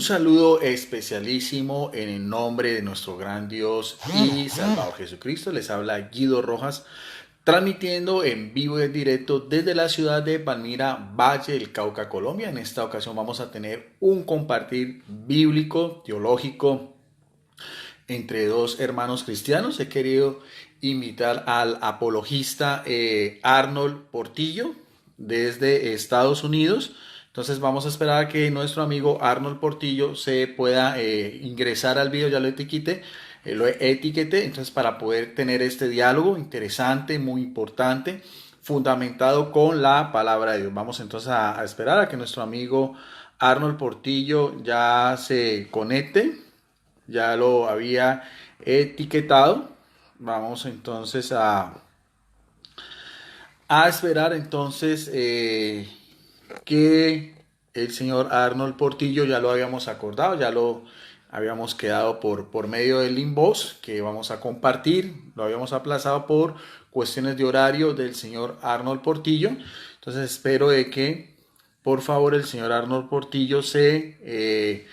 Un saludo especialísimo en el nombre de nuestro gran Dios y Salvador Jesucristo. Les habla Guido Rojas, transmitiendo en vivo y en directo desde la ciudad de Palmira, Valle del Cauca, Colombia. En esta ocasión vamos a tener un compartir bíblico, teológico, entre dos hermanos cristianos. He querido invitar al apologista Arnold Portillo desde Estados Unidos. Entonces vamos a esperar a que nuestro amigo Arnold Portillo se pueda ingresar al video, ya lo etiqueté, entonces para poder tener este diálogo interesante, muy importante, fundamentado con la palabra de Dios. Vamos entonces a esperar a que nuestro amigo Arnold Portillo ya se conecte, ya lo había etiquetado. Vamos entonces a esperar entonces que el señor Arnold Portillo ya lo habíamos acordado, ya lo habíamos quedado por medio del inbox que vamos a compartir, lo habíamos aplazado por cuestiones de horario del señor Arnold Portillo. Entonces espero de que por favor el señor Arnold Portillo se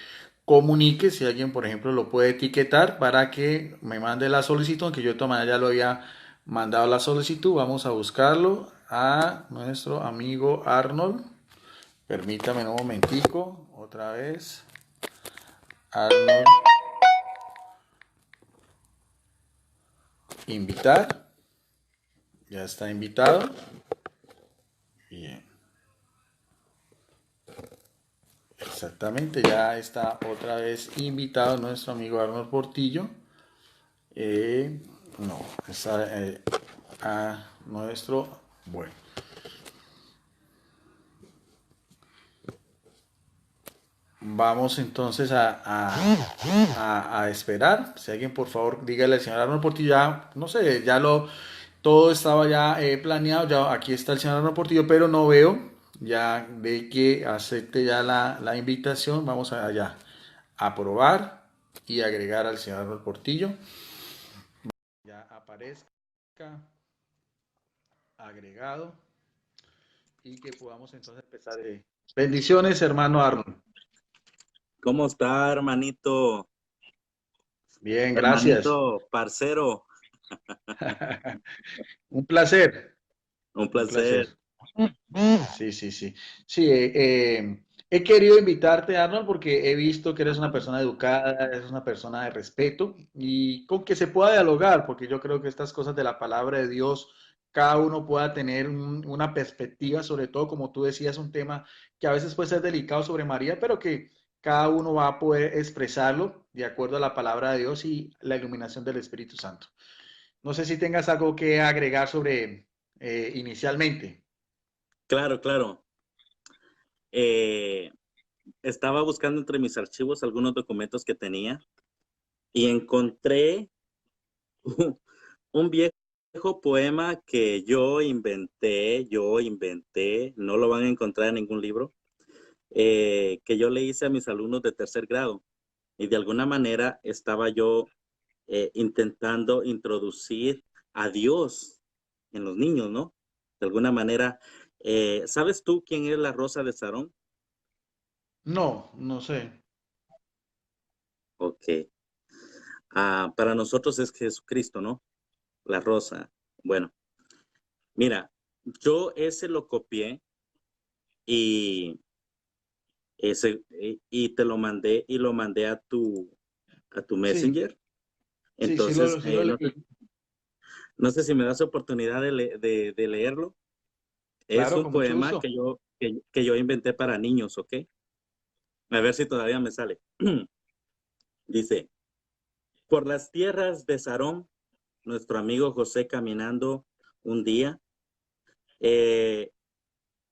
comunique, si alguien por ejemplo lo puede etiquetar para que me mande la solicitud, aunque yo de todas maneras ya lo había mandado la solicitud. Vamos a buscarlo a nuestro amigo Arnold. Permítame un momentico, otra vez. Arnold, invitar. Ya está invitado. Bien. Exactamente, ya está otra vez invitado nuestro amigo Arnold Portillo. No, está a nuestro... Bueno. Vamos entonces a esperar. Si alguien por favor dígale al señor Arnold Portillo, ya, no sé, todo estaba ya planeado, ya aquí está el señor Arnold Portillo, pero no veo ya de que acepte ya la invitación. Vamos allá a probar y agregar al señor Arnold Portillo. Ya aparezca agregado y que podamos entonces empezar. Bendiciones, hermano Arnold. ¿Cómo está, hermanito? Bien, gracias. Hermanito, parcero, Un placer. un Un placer. placer. Sí, sí, sí. Sí, he querido invitarte, Arnold, porque he visto que eres una persona educada, eres una persona de respeto y con que se pueda dialogar, porque yo creo que estas cosas de la palabra de Dios, cada uno pueda tener una perspectiva, sobre todo, como tú decías, un tema que a veces puede ser delicado sobre María, pero que cada uno va a poder expresarlo de acuerdo a la palabra de Dios y la iluminación del Espíritu Santo. No sé si tengas algo que agregar sobre inicialmente. Claro, claro. Eh, Estaba buscando entre mis archivos algunos documentos que tenía y encontré un viejo poema que yo inventé, no lo van a encontrar en ningún libro, que yo le hice a mis alumnos de tercer grado. Y de alguna manera estaba yo intentando introducir a Dios en los niños, ¿no? De alguna manera, ¿sabes tú quién es la Rosa de Sarón? No, no sé. Ok. Para nosotros es Jesucristo, ¿no? La Rosa. Bueno, mira, yo ese lo copié y, y te lo mandé a tu Sí, Messenger. sí, Entonces, sí lo leí. no sé si me das oportunidad de leerlo. Es Claro, un con mucho poema gusto. que yo inventé para niños, ¿ok? A ver si todavía me sale. Dice, por las tierras de Sarón, nuestro amigo José caminando un día, eh,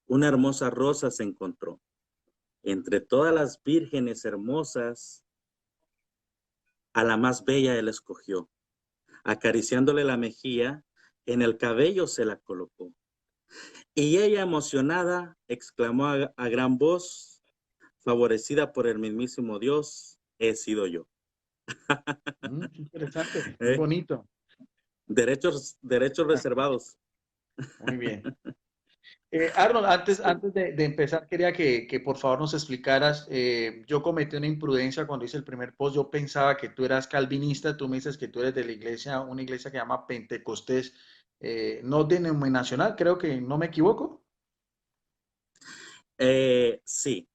una hermosa rosa se encontró. Entre todas las vírgenes hermosas, a la más bella él escogió. Acariciándole la mejilla, en el cabello se la colocó. Y ella, emocionada, exclamó a gran voz, favorecida por el mismísimo Dios, he sido yo. Qué interesante, muy ¿Eh? bonito. Derechos reservados. Muy bien. Arnold, antes de empezar, quería que por favor nos explicaras. Yo cometí una imprudencia cuando hice el primer post. Yo pensaba que tú eras calvinista. Tú me dices que tú eres de la iglesia, una iglesia que se llama Pentecostés, no denominacional, creo que no me equivoco. Sí,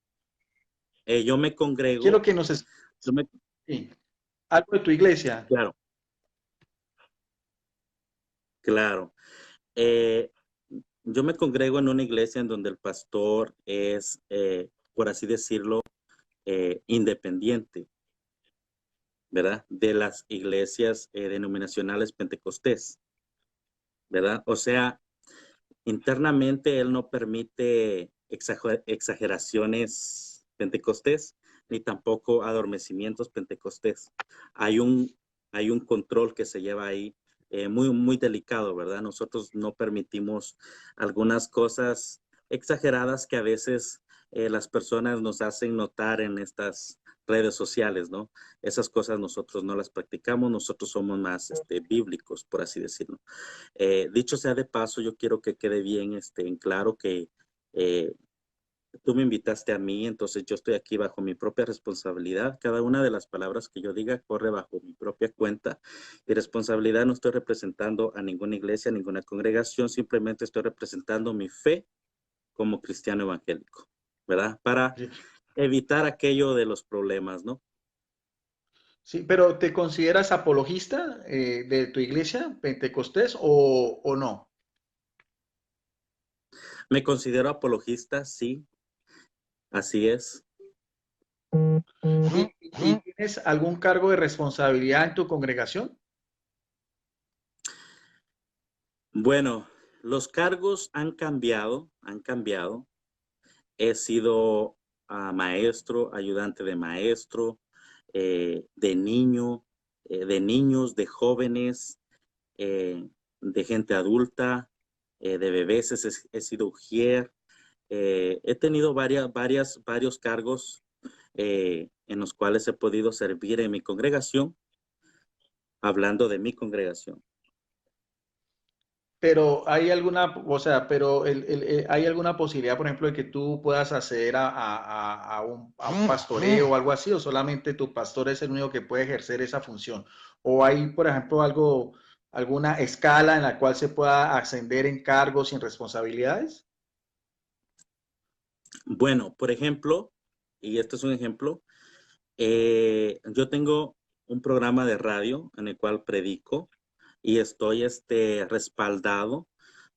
yo me Quiero congrego, que nos yo me, sí, algo de tu iglesia. claro, claro. Eh, yo me congrego en una iglesia en donde el pastor es, por así decirlo, independiente, ¿verdad? De las iglesias denominacionales pentecostés, ¿verdad? O sea, internamente él no permite exageraciones pentecostés, ni tampoco adormecimientos pentecostés. Hay un, hay un control que se lleva ahí muy, muy delicado, ¿verdad? Nosotros no permitimos algunas cosas exageradas que a veces las personas nos hacen notar en estas redes sociales, ¿no? Esas cosas nosotros no las practicamos, nosotros somos más bíblicos, por así decirlo. Dicho sea de paso, yo quiero que quede bien en claro que eh, tú me invitaste a mí, entonces yo estoy aquí bajo mi propia responsabilidad. Cada una de las palabras que yo diga corre bajo mi propia cuenta y responsabilidad. No estoy representando a ninguna iglesia, a ninguna congregación, simplemente estoy representando mi fe como cristiano evangélico, ¿verdad? Para Sí, evitar aquello de los problemas, ¿no? sí, pero ¿te consideras apologista de tu iglesia, Pentecostés, o no? Me considero apologista, sí, así es. ¿Y tienes algún cargo de responsabilidad en tu congregación? Bueno, los cargos han cambiado, han cambiado. He sido maestro, ayudante de maestro, de niño, de niños, de jóvenes, eh, de gente adulta, de bebés, he sido ujier. He tenido varios cargos en los cuales he podido servir en mi congregación, hablando de mi congregación. Pero hay alguna, o sea, pero hay alguna posibilidad, por ejemplo, de que tú puedas acceder a un pastoreo o algo así, o solamente tu pastor es el único que puede ejercer esa función. O hay, por ejemplo, alguna escala en la cual se pueda ascender en cargos y en responsabilidades. Bueno, por ejemplo, y este es un ejemplo, yo tengo un programa de radio en el cual predico y estoy respaldado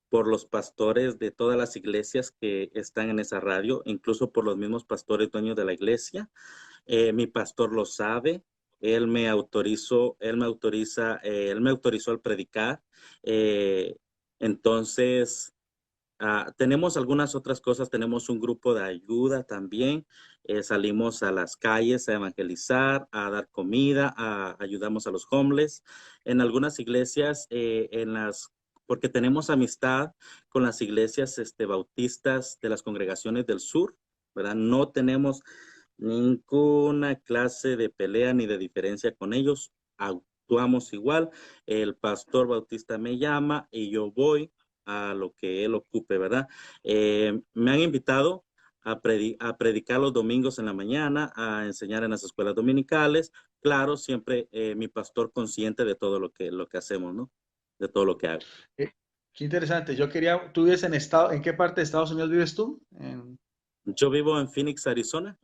por los pastores de todas las iglesias que están en esa radio, incluso por los mismos pastores dueños de la iglesia. Mi pastor lo sabe, él me autorizó al predicar. Eh, entonces, tenemos algunas otras cosas, tenemos un grupo de ayuda también, salimos a las calles a evangelizar, a dar comida, ayudamos a los homeless. En algunas iglesias, porque tenemos amistad con las iglesias bautistas de las congregaciones del sur, ¿verdad? No tenemos ninguna clase de pelea ni de diferencia con ellos, actuamos igual. El pastor bautista me llama y yo voy a lo que él ocupe, ¿verdad? Me han invitado a predicar los domingos en la mañana, a enseñar en las escuelas dominicales. Claro, siempre mi pastor consciente de todo lo que hacemos, ¿no? De todo lo que hago. Eh, Qué interesante. Yo quería, ¿tú vives ¿en qué parte de Estados Unidos vives tú? Yo vivo en Phoenix, Arizona.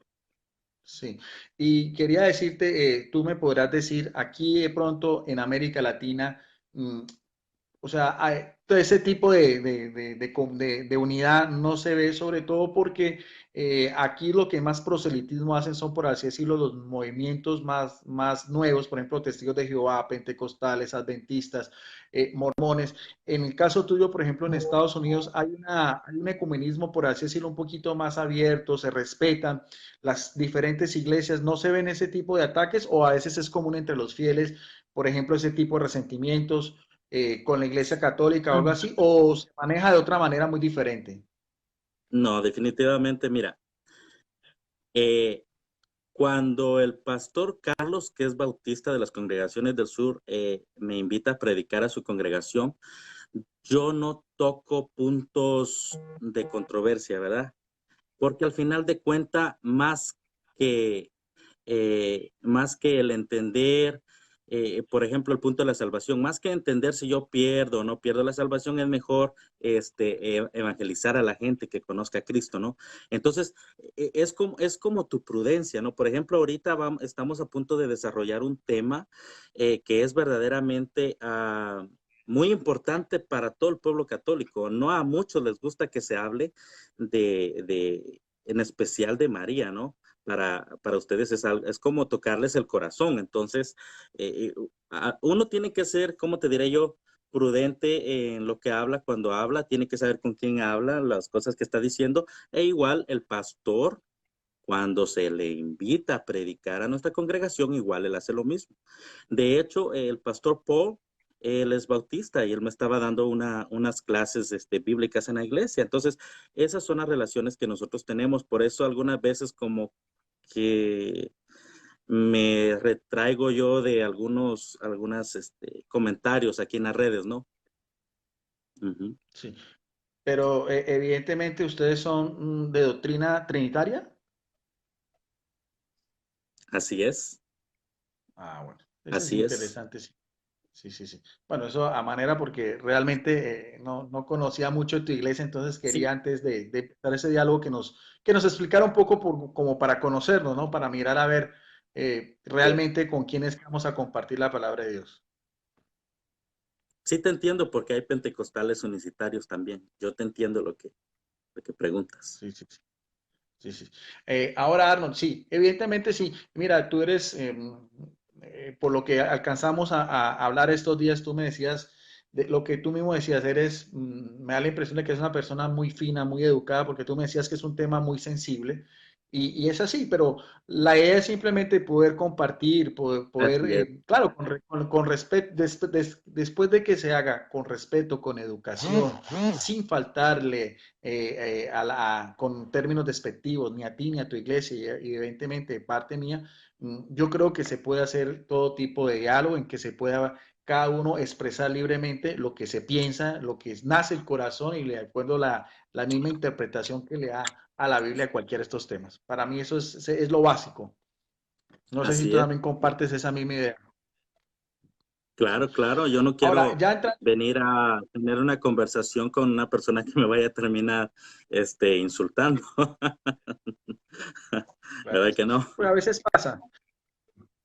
Sí, y quería decirte, tú me podrás decir, aquí de pronto en América Latina, mm, o sea, todo ese tipo de unidad no se ve, sobre todo porque aquí lo que más proselitismo hacen son, por así decirlo, los movimientos más nuevos, por ejemplo, testigos de Jehová, pentecostales, adventistas, mormones. En el caso tuyo, por ejemplo, en Estados Unidos hay un ecumenismo, por así decirlo, un poquito más abierto, se respetan las diferentes iglesias, no se ven ese tipo de ataques o a veces es común entre los fieles, por ejemplo, ese tipo de resentimientos con la Iglesia Católica o algo así, o se maneja de otra manera muy diferente. No, definitivamente, mira, eh, cuando el pastor Carlos, que es bautista de las congregaciones del sur, me invita a predicar a su congregación, yo no toco puntos de controversia, ¿verdad? Porque al final de cuentas, que, más que el entender, por ejemplo, el punto de la salvación, más que entender si yo pierdo o no pierdo la salvación, es mejor evangelizar a la gente que conozca a Cristo, ¿no? Entonces, es como tu prudencia, ¿no? Por ejemplo, ahorita estamos a punto de desarrollar un tema que es verdaderamente muy importante para todo el pueblo católico. No a muchos les gusta que se hable en especial de María, ¿no? Para ustedes es como tocarles el corazón. Entonces, uno tiene que ser, ¿cómo te diré yo? Prudente en lo que habla cuando habla, tiene que saber con quién habla, las cosas que está diciendo, e igual el pastor, cuando se le invita a predicar a nuestra congregación, igual él hace lo mismo. De hecho, el pastor Paul, él es bautista y él me estaba dando unas clases bíblicas en la iglesia. Entonces, esas son las relaciones que nosotros tenemos. Por eso algunas veces como que me retraigo yo de algunos comentarios aquí en las redes, ¿no? Ujú. Sí. Pero evidentemente ustedes son de doctrina trinitaria. Así es, Ah, bueno, ese es así es. interesante, sí. Sí, sí, sí. Bueno, eso a manera porque realmente no conocía mucho tu iglesia, entonces Sí, quería antes de empezar ese diálogo que nos explicara un poco como para conocernos, ¿no? Para mirar a ver sí, realmente con quiénes vamos a compartir la palabra de Dios. sí te entiendo porque hay pentecostales unicitarios también. Yo te entiendo lo que preguntas. Sí, sí, sí. Sí, sí. Ahora, Arnold, sí, evidentemente sí. Mira, tú eres, por lo que alcanzamos a hablar estos días, tú me decías, de lo que tú mismo decías, me da la impresión de que es una persona muy fina, muy educada, porque tú me decías que es un tema muy sensible. Y es así, pero la idea es simplemente poder compartir, Así es, claro, con respeto, después de que se haga con respeto, con educación, sin faltarle con términos despectivos, ni a ti ni a tu iglesia, y evidentemente de parte mía, yo creo que se puede hacer todo tipo de diálogo en que se pueda cada uno expresar libremente lo que se piensa, lo que nace el corazón y de acuerdo a la misma interpretación que le da a la Biblia a cualquiera de estos temas. Para mí eso es lo básico. No sé si así tú es. también compartes esa misma idea. Claro, claro, yo no Ahora, quiero ya entra, venir a tener una conversación con una persona que me vaya a terminar insultando. claro, ¿Verdad que no? pues a veces pasa,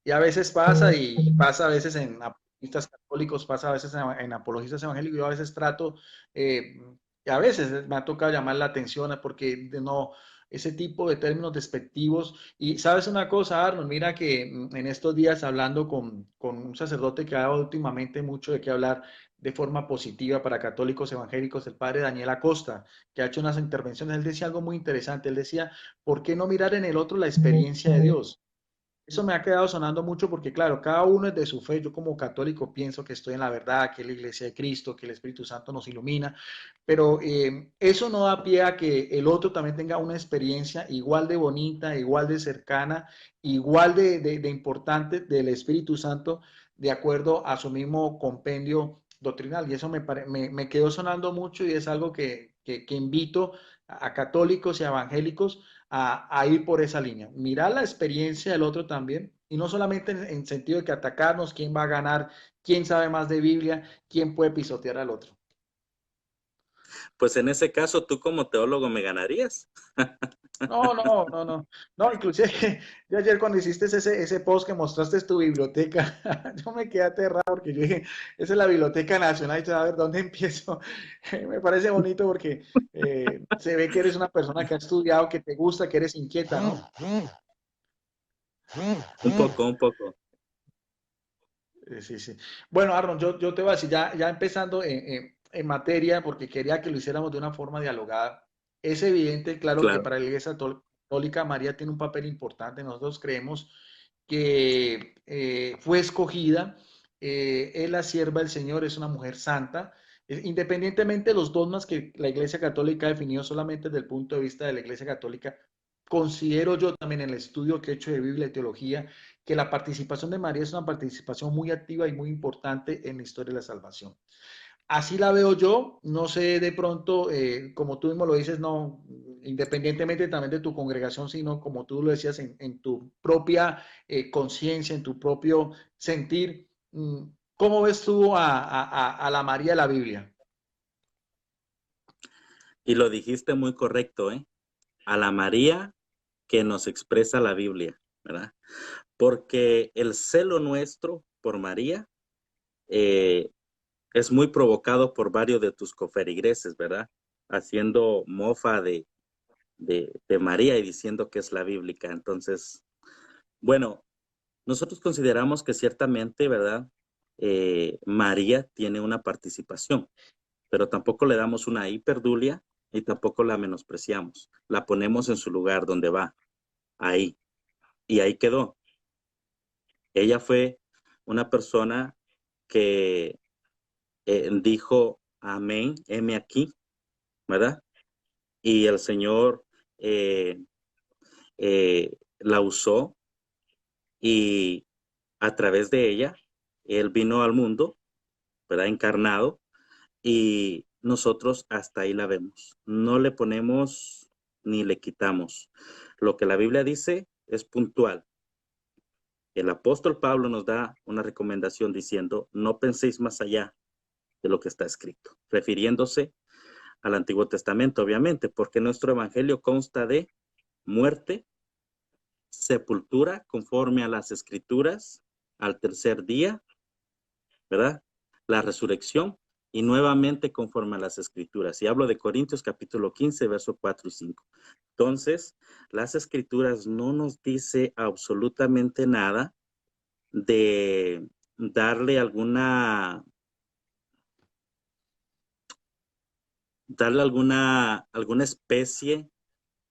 y a veces pasa, y pasa a veces en apologistas católicos, pasa a veces en apologistas evangélicos. Yo a veces trato, eh, y a veces me ha tocado llamar la atención porque no, ese tipo de términos despectivos. Y sabes una cosa, Arnold, mira que en estos días hablando con un sacerdote que ha dado últimamente mucho de qué hablar de forma positiva para católicos evangélicos, el padre Daniel Acosta, que ha hecho unas intervenciones, él decía algo muy interesante, él decía, ¿por qué no mirar en el otro la experiencia de Dios? Eso me ha quedado sonando mucho porque, claro, cada uno es de su fe. Yo como católico pienso que estoy en la verdad, que es la iglesia de Cristo, que el Espíritu Santo nos ilumina, pero eso no da pie a que el otro también tenga una experiencia igual de bonita, igual de cercana, igual de importante del Espíritu Santo, de acuerdo a su mismo compendio doctrinal. Y eso me quedó sonando mucho y es algo que invito a católicos y a evangélicos a ir por esa línea. Mirar la experiencia del otro también, y no solamente en sentido de que atacarnos, quién va a ganar, quién sabe más de Biblia, quién puede pisotear al otro. Pues en ese caso, tú como teólogo me ganarías. No, no, no, no. No, inclusive yo ayer cuando hiciste ese post que mostraste tu biblioteca, yo me quedé aterrado porque yo dije, esa es la Biblioteca Nacional y a ver dónde empiezo. Me parece bonito porque se ve que eres una persona que ha estudiado, que te gusta, que eres inquieta, ¿no? Un poco, un poco. Sí, sí. Bueno, Arnold, yo te voy a decir, ya empezando en materia, porque quería que lo hiciéramos de una forma dialogada. Es evidente, claro, que Claro. para la Iglesia Católica María tiene un papel importante. Nosotros creemos que fue escogida, es la sierva del Señor, es una mujer santa. Independientemente de los dogmas que la Iglesia Católica ha definido solamente desde el punto de vista de la Iglesia Católica, considero yo también en el estudio que he hecho de Biblia y teología que la participación de María es una participación muy activa y muy importante en la historia de la salvación. Así la veo yo, no sé de pronto, como tú mismo lo dices, no, independientemente también de tu congregación, sino como tú lo decías, en tu propia conciencia, en tu propio sentir. ¿Cómo ves tú a la María de la Biblia? Y lo dijiste muy correcto, ¿eh? A la María que nos expresa la Biblia, ¿verdad? Porque el celo nuestro por María eh, es muy provocado por varios de tus coferigreses, ¿verdad? Haciendo mofa de María y diciendo que es la bíblica. Entonces, bueno, nosotros consideramos que ciertamente, ¿verdad? María tiene una participación, pero tampoco le damos una hiperdulia y tampoco la menospreciamos. La ponemos en su lugar donde va, ahí, y ahí quedó. Ella fue una persona que dijo, amén, heme aquí, ¿verdad? Y el Señor eh, la usó y a través de ella, Él vino al mundo, ¿verdad? Encarnado, y nosotros hasta ahí la vemos. No le ponemos ni le quitamos. Lo que la Biblia dice es puntual. El apóstol Pablo nos da una recomendación diciendo, no penséis más allá de lo que está escrito, refiriéndose al Antiguo Testamento, obviamente, porque nuestro evangelio consta de muerte, sepultura conforme a las escrituras, al tercer día, ¿verdad? La resurrección y nuevamente conforme a las escrituras. Y hablo de Corintios capítulo 15, verso 4 y 5. Entonces, las escrituras no nos dice absolutamente nada de darle alguna especie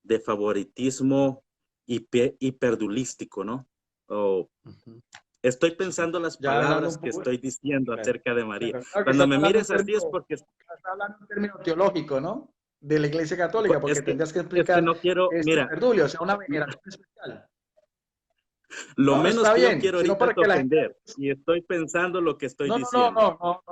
de favoritismo hiperdulístico, ¿no? O Ujú. estoy Sí. pensando las Ya hablando palabras un que poco, estoy diciendo claro, acerca de María. claro, claro que Cuando estás me hablando mires así es porque estás hablando en término teológico, ¿no? De la Iglesia Católica, porque es que tendrías que es que explicar no quiero, este mira, perdulio, o sea, una veneración especial. lo No, menos está que yo bien, quiero sino ahorita para es que la gente... ofender y estoy pensando lo que estoy No, no, no, diciendo. no,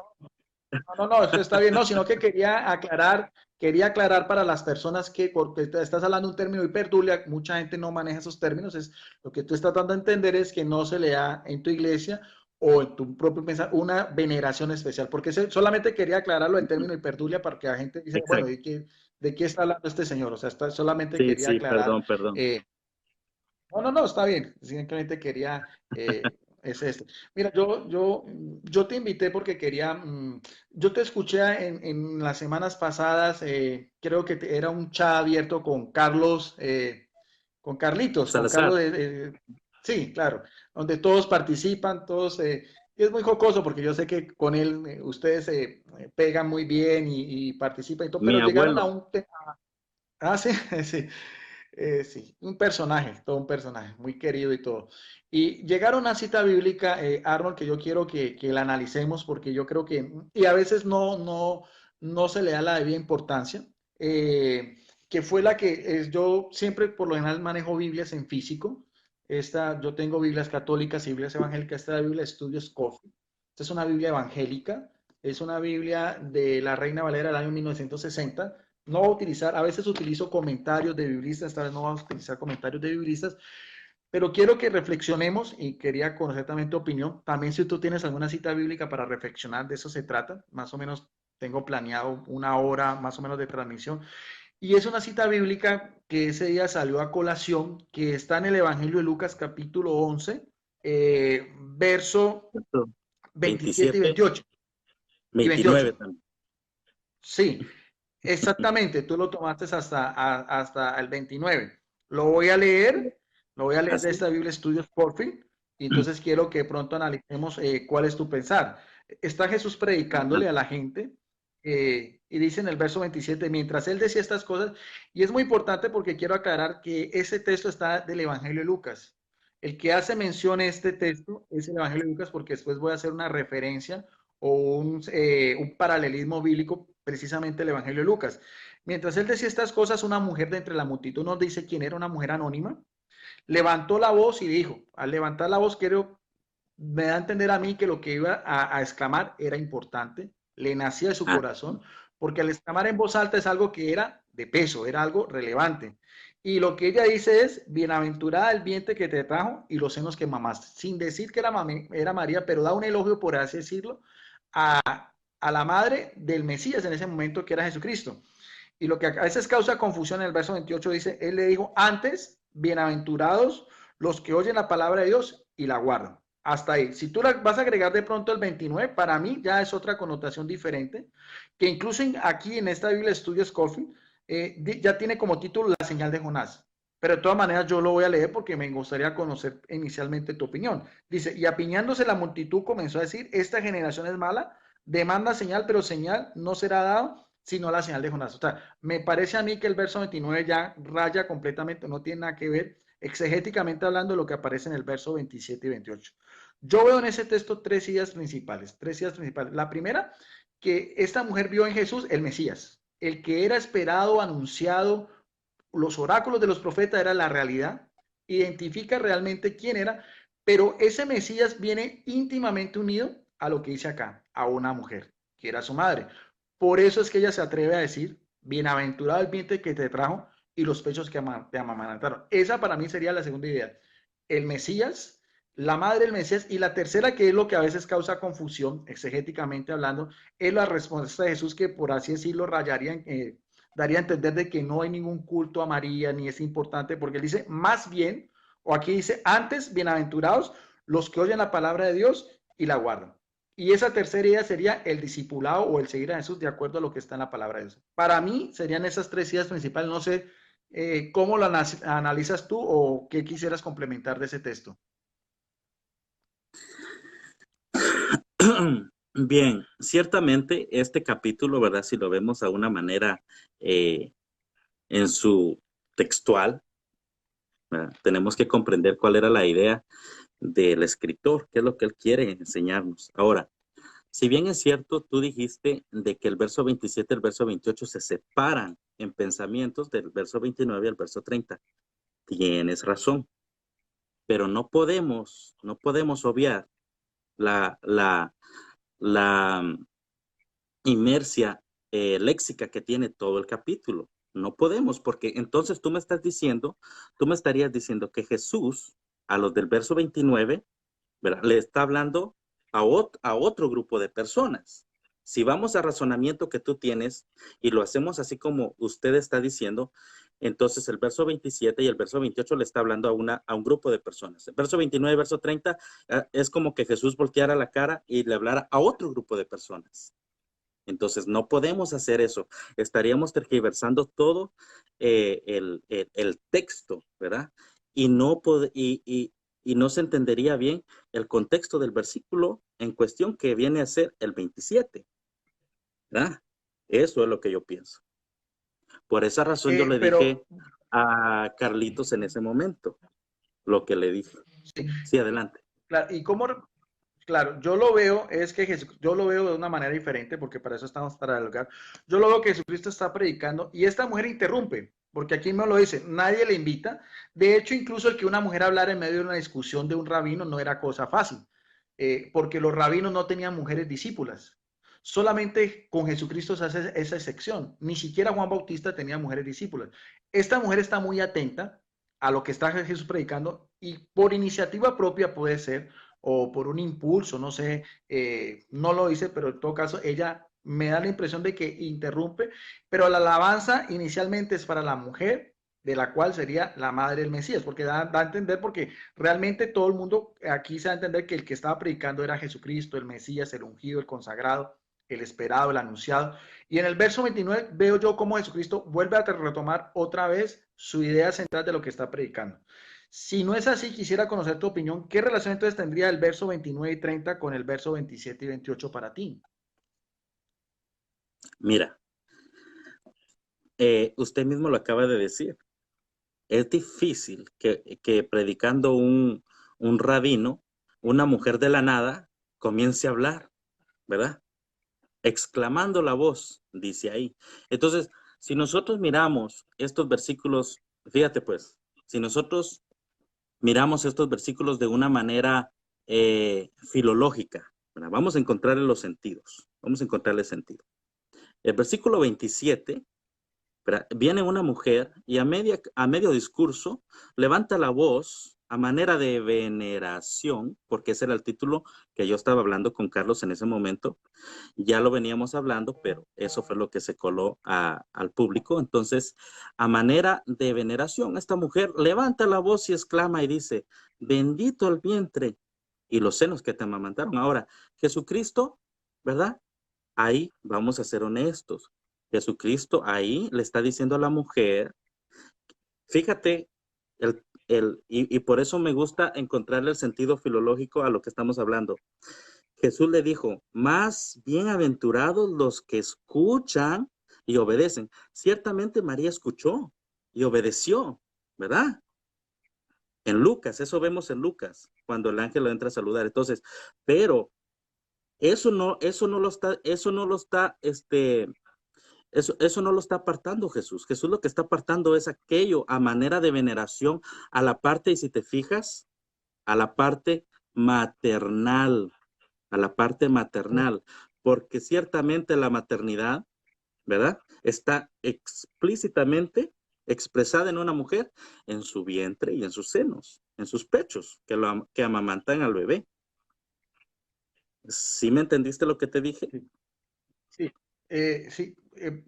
no, no, eso está bien, no, sino que quería aclarar para las personas que, porque estás hablando un término hiperdulia, mucha gente no maneja esos términos, es lo que tú estás dando a entender es que no se le da en tu iglesia o en tu propio pensamiento una veneración especial, porque solamente quería aclararlo el término hiperdulia para que la gente dice, bueno, Exacto. de qué está hablando este señor? O sea, solamente Sí, quería sí, aclarar perdón, perdón. no, no, no, está bien. Simplemente quería, es esto. Mira, yo te invité porque quería, yo te escuché en las semanas pasadas, creo que era un chat abierto con Carlos, con Carlitos, con Salazar, Carlos, sí, claro, donde todos participan, todos, y es muy jocoso porque yo sé que con él ustedes pegan muy bien y participan y todo, mi pero llegaron a abuelo. un tema, ah, sí, sí. Sí, un personaje, todo un personaje, muy querido y todo. Y llegar a una cita bíblica, Arnold, que yo quiero que la analicemos porque yo creo que, y a veces no se le da la debida importancia, que fue la que yo siempre por lo general manejo Biblias en físico. Yo tengo Biblias católicas y Biblias evangélicas. Esta es la Biblia Estudios Coffee. Esta es una Biblia evangélica, es una Biblia de la Reina Valera del año 1960. No voy a utilizar, a veces utilizo comentarios de biblistas, esta vez no vamos a utilizar comentarios de biblistas, pero quiero que reflexionemos y quería conocer también tu opinión. También si tú tienes alguna cita bíblica para reflexionar, de eso se trata. Más o menos tengo planeado una hora más o menos de transmisión. Y es una cita bíblica que ese día salió a colación, que está en el Evangelio de Lucas capítulo 11, verso 27 y 27, 28. Y 29 28. también. Sí, exactamente, tú lo tomaste hasta el 29. Lo voy a leer, lo voy a leer de Así. esta Biblia Estudios por fin, y entonces quiero que pronto analicemos cuál es tu pensar. Está Jesús predicándole a la gente y dice en el verso 27, mientras él decía estas cosas, y es muy importante porque quiero aclarar que ese texto está del Evangelio de Lucas. El que hace mención a este texto es el Evangelio de Lucas porque después voy a hacer una referencia o un paralelismo bíblico, precisamente el Evangelio de Lucas. Mientras él decía estas cosas, una mujer de entre la multitud nos dice quién era, una mujer anónima, levantó la voz y dijo, al levantar la voz, quiero, me da a entender a mí que lo que iba a exclamar era importante. le nacía de su Ah, corazón, porque al exclamar en voz alta es algo que era de peso, era algo relevante. Y lo que ella dice es, bienaventurada el vientre que te trajo y los senos que mamaste, sin decir que era María, pero da un elogio, por así decirlo, a la madre del Mesías en ese momento, que era Jesucristo. Y lo que a veces causa confusión en el verso 28 dice, él le dijo, antes, bienaventurados los que oyen la palabra de Dios y la guardan. Hasta ahí. Si tú la vas a agregar de pronto el 29, para mí ya es otra connotación diferente, que incluso aquí en esta Biblia Estudio Scofield ya tiene como título La señal de Jonás. Pero de todas maneras yo lo voy a leer porque me gustaría conocer inicialmente tu opinión. Dice, y apiñándose la multitud comenzó a decir, esta generación es mala, demanda señal, pero señal no será dado sino la señal de Jonás. O sea, me parece a mí que el verso 29 ya raya completamente, no tiene nada que ver exegéticamente hablando de lo que aparece en el verso 27 y 28. Yo veo en ese texto tres ideas principales, tres ideas principales. La primera, que esta mujer vio en Jesús el Mesías, el que era esperado, anunciado, los oráculos de los profetas era la realidad, identifica realmente quién era, pero ese Mesías viene íntimamente unido a lo que dice acá, a una mujer, que era su madre. Por eso es que ella se atreve a decir, bienaventurado el vientre que te trajo y los pechos que te amamantaron. Esa para mí sería la segunda idea. El Mesías, la madre del Mesías, y la tercera, que es lo que a veces causa confusión, exegéticamente hablando, es la respuesta de Jesús que, por así decirlo, daría a entender de que no hay ningún culto a María, ni es importante, porque él dice, más bien, o aquí dice, antes, bienaventurados los que oyen la palabra de Dios y la guardan. Y esa tercera idea sería el discipulado o el seguir a Jesús de acuerdo a lo que está en la palabra de Dios. Para mí serían esas tres ideas principales. No sé cómo lo analizas tú o qué quisieras complementar de ese texto. bien, ciertamente este capítulo, ¿verdad? Si lo vemos a una manera en su textual, ¿verdad? Tenemos que comprender cuál era la idea del escritor, qué es lo que él quiere enseñarnos. Ahora, si bien es cierto, tú dijiste de que el verso 27 y el verso 28 se separan en pensamientos del verso 29 al verso 30. Tienes razón, pero no podemos obviar la, la, la inercia léxica que tiene todo el capítulo. No podemos, porque entonces tú me estarías diciendo que Jesús, a los del verso 29, ¿verdad? Le está hablando a otro grupo de personas. Si vamos al razonamiento que tú tienes y lo hacemos así como usted está diciendo, entonces el verso 27 y el verso 28 le está hablando a un grupo de personas. El verso 29 y verso 30 es como que Jesús volteara la cara y le hablara a otro grupo de personas. Entonces, no podemos hacer eso. Estaríamos tergiversando todo el texto, ¿verdad? Y y no se entendería bien el contexto del versículo en cuestión que viene a ser el 27, ¿verdad? Eso es lo que yo pienso. Por esa razón yo le dije Pero, a Carlitos en ese momento lo que le dije. sí, Sí, adelante. claro, y cómo, claro, yo lo veo, es que yo lo veo de una manera diferente, porque para eso estamos para dialogar. Yo lo veo que Jesucristo está predicando y esta mujer interrumpe, porque aquí me lo dice, nadie le invita. De hecho, incluso el que una mujer hablara en medio de una discusión de un rabino no era cosa fácil, porque los rabinos no tenían mujeres discípulas. Solamente con Jesucristo se hace esa excepción. Ni siquiera Juan Bautista tenía mujeres discípulas. Esta mujer está muy atenta a lo que está Jesús predicando y por iniciativa propia puede ser o por un impulso, no sé, no lo dice, pero en todo caso ella me da la impresión de que interrumpe, pero la alabanza inicialmente es para la mujer, de la cual sería la madre del Mesías, porque da a entender, porque realmente todo el mundo aquí se da a entender que el que estaba predicando era Jesucristo, el Mesías, el ungido, el consagrado, el esperado, el anunciado. Y en el verso 29 veo yo cómo Jesucristo vuelve a retomar otra vez su idea central de lo que está predicando. Si no es así, quisiera conocer tu opinión. ¿Qué relación entonces tendría el verso 29 y 30 con el verso 27 y 28 para ti? Mira, usted mismo lo acaba de decir. Es difícil que predicando un rabino, una mujer de la nada, comience a hablar, ¿verdad? Exclamando la voz, dice ahí. Entonces, si nosotros miramos estos versículos, fíjate pues, si nosotros miramos estos versículos de una manera filológica, ¿verdad? Vamos a encontrarle los sentidos. Vamos a encontrarle sentido. El versículo 27, ¿verdad? Viene una mujer y a medio discurso levanta la voz a manera de veneración, porque ese era el título que yo estaba hablando con Carlos en ese momento. Ya lo veníamos hablando, pero eso fue lo que se coló al público. Entonces, a manera de veneración, esta mujer levanta la voz y exclama y dice, bendito el vientre y los senos que te amamantaron. Ahora, Jesucristo, ¿verdad? Ahí vamos a ser honestos. Jesucristo ahí le está diciendo a la mujer, fíjate, y por eso me gusta encontrarle el sentido filológico a lo que estamos hablando. Jesús le dijo, más bienaventurados los que escuchan y obedecen. Ciertamente María escuchó y obedeció, ¿verdad? En Lucas, eso vemos en Lucas, cuando el ángel lo entra a saludar. Entonces, pero eso no lo está apartando Jesús. Jesús lo que está apartando es aquello a manera de veneración a la parte, y si te fijas, a la parte maternal, porque ciertamente la maternidad, ¿verdad? Está explícitamente expresada en una mujer, en su vientre y en sus senos, en sus pechos, que amamantan al bebé. ¿Sí me entendiste lo que te dije? Sí, sí,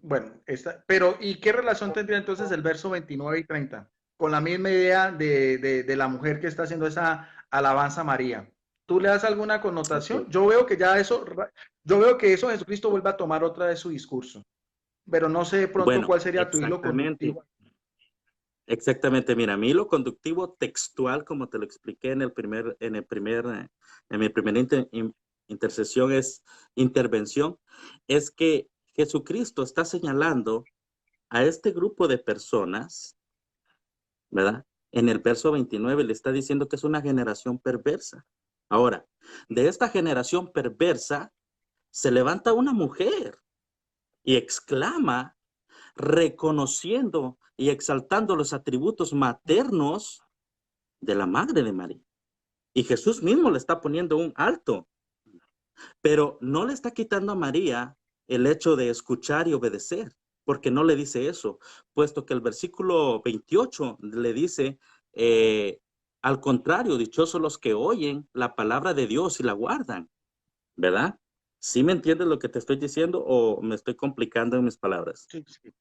bueno, pero ¿y qué relación tendría entonces el verso 29 y 30 con la misma idea de la mujer que está haciendo esa alabanza a María? ¿Tú le das alguna connotación? Okay. Yo veo que eso Jesucristo vuelve a tomar otra vez su discurso, pero no sé de pronto Bueno, cuál sería tu hilo exactamente. conductivo. Exactamente, mira, a mí lo conductivo textual, como te lo expliqué en mi primera intervención, es que Jesucristo está señalando a este grupo de personas, ¿verdad? En el verso 29 le está diciendo que es una generación perversa. Ahora, de esta generación perversa se levanta una mujer y exclama reconociendo y exaltando los atributos maternos de la madre de María. Y Jesús mismo le está poniendo un alto, pero no le está quitando a María el hecho de escuchar y obedecer, porque no le dice eso, puesto que el versículo 28 le dice, al contrario, dichosos los que oyen la palabra de Dios y la guardan, ¿verdad? ¿Sí me entiendes lo que te estoy diciendo o me estoy complicando en mis palabras? Sí, sí.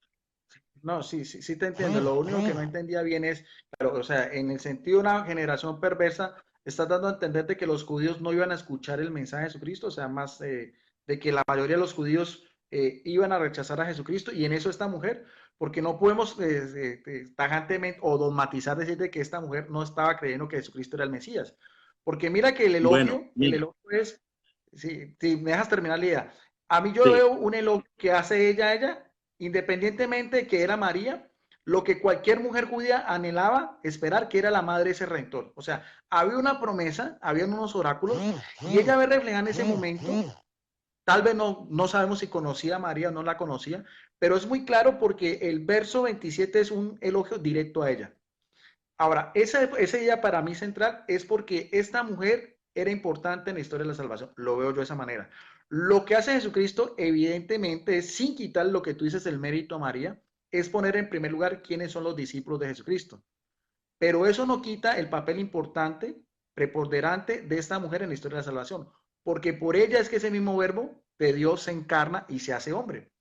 No, sí, sí, sí te entiendo. Lo único que no entendía bien es, pero, o sea, en el sentido de una generación perversa, estás dando a entender de que los judíos no iban a escuchar el mensaje de Jesucristo, o sea, más de que la mayoría de los judíos iban a rechazar a Jesucristo, y en eso esta mujer, porque no podemos tajantemente o dogmatizar, decir de que esta mujer no estaba creyendo que Jesucristo era el Mesías, porque mira que Bueno, el mira, elogio es, si me dejas terminar la idea, a mí yo sí, veo un elogio que hace ella independientemente de que era María, lo que cualquier mujer judía anhelaba esperar, que era la madre de ese redentor. O sea, había una promesa, habían unos oráculos, y ella ve reflejada en ese momento. Tal vez no sabemos si conocía a María o no la conocía, pero es muy claro porque el verso 27 es un elogio directo a ella. Ahora, esa idea para mí central es porque esta mujer era importante en la historia de la salvación. Lo veo yo de esa manera. Lo que hace Jesucristo, evidentemente, es sin quitar lo que tú dices el mérito a María, es poner en primer lugar quiénes son los discípulos de Jesucristo. Pero eso no quita el papel importante, preponderante de esta mujer en la historia de la salvación, porque por ella es que ese mismo verbo de Dios se encarna y se hace hombre.